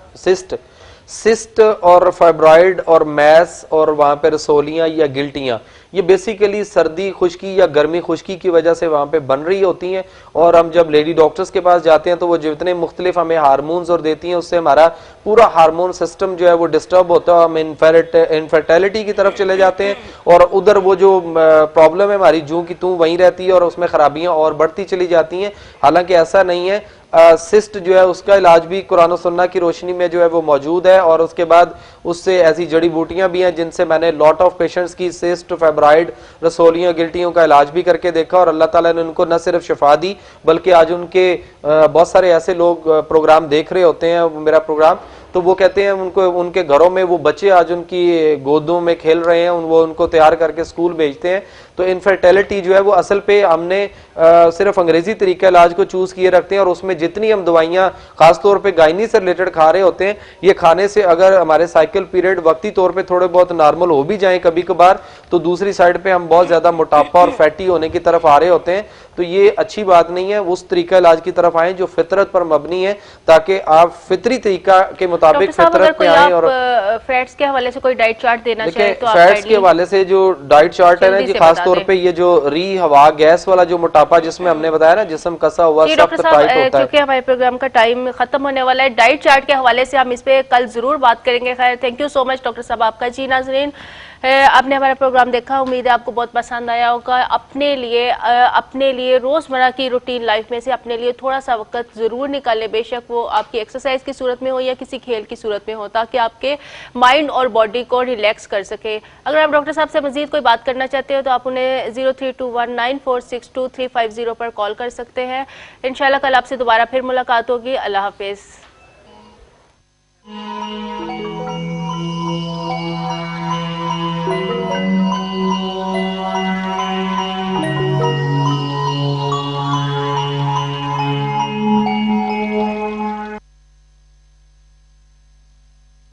सिस्ट और फाइब्रॉइड और मैस और वहां पे रसोलियां या गिल्टियां, ये बेसिकली सर्दी खुश्की या गर्मी खुश्की की वजह से वहां पे बन रही होती हैं। और हम जब लेडी डॉक्टर्स के पास जाते हैं तो वो जितने मुख्तलिफ हमें हार्मोन्स और देती हैं उससे हमारा पूरा हार्मोन सिस्टम जो है वो डिस्टर्ब होता है, हम इनफर्टिलिटी की तरफ चले जाते हैं और उधर वो जो प्रॉब्लम है हमारी जूं की तूं वहीं रहती है और उसमें खराबियां और बढ़ती चली जाती हैं। हालांकि ऐसा नहीं है। सिस्ट जो है उसका इलाज भी कुरान और सुन्ना की रोशनी में जो है वो मौजूद है और उसके बाद उससे ऐसी जड़ी बूटियां भी हैं जिनसे मैंने लॉट ऑफ पेशेंट्स की सिस्ट, फाइब्रॉइड, रसोलियां, गिल्टियों का इलाज भी करके देखा और अल्लाह ताला ने उनको न सिर्फ शिफा दी बल्कि आज उनके बहुत सारे ऐसे लोग प्रोग्राम देख रहे होते हैं मेरा प्रोग्राम, तो वो कहते हैं उनको उनके घरों में वो बच्चे आज उनकी गोदों में खेल रहे हैं, वो उनको तैयार करके स्कूल भेजते हैं। तो इनफर्टिलिटी जो है वो असल पे हमने सिर्फ अंग्रेजी तरीका इलाज को चूज किए रखते हैं और उसमें जितनी हम दवाइयां खासतौर पे गायनी से रिलेटेड खा रहे होते हैं, ये खाने से अगर हमारे साइकिल पीरियड वक्ती तौर पे थोड़े बहुत नॉर्मल हो भी जाएं कभी कभार, तो दूसरी साइड पे हम बहुत ज्यादा मोटापा और फैटी होने की तरफ आ रहे होते हैं। तो ये अच्छी बात नहीं है। उस तरीका इलाज की तरफ आए जो फितरत पर मबनी है, ताकि आप फितरी तरीका के मुताबिक फितरत पे आए। और फैट्स के हवाले से कोई डाइट चार्ट देना चाहे तो फैट्स के हवाले से जो डाइट चार्ट है ना जी, खास तौर पे ये जो री हवा गैस वाला जो मोटापा जिसमें हमने बताया ना जिस्म कसा हुआ सख्त टाइट होता है। क्योंकि हमारे प्रोग्राम का टाइम खत्म होने वाला है, डाइट चार्ट के हवाले से हम इस पे कल जरूर बात करेंगे। खैर, thank you so much doctor साहब आपका। जी नाज़रीन, आपने हमारा प्रोग्राम देखा, उम्मीद है आपको बहुत पसंद आया होगा। अपने लिए रोजमर्रा की रूटीन लाइफ में से अपने लिए थोड़ा सा वक्त जरूर निकालें, बेशक वो आपकी एक्सरसाइज की सूरत में हो या किसी खेल की सूरत में हो, ताकि आपके माइंड और बॉडी को रिलैक्स कर सके। अगर आप डॉक्टर साहब से मजीद कोई बात करना चाहते हो तो आप उन्हें 03219462 पर कॉल कर सकते हैं। इंशाल्लाह कल आपसे दोबारा फिर मुलाकात होगी। अल्लाह हाफिज।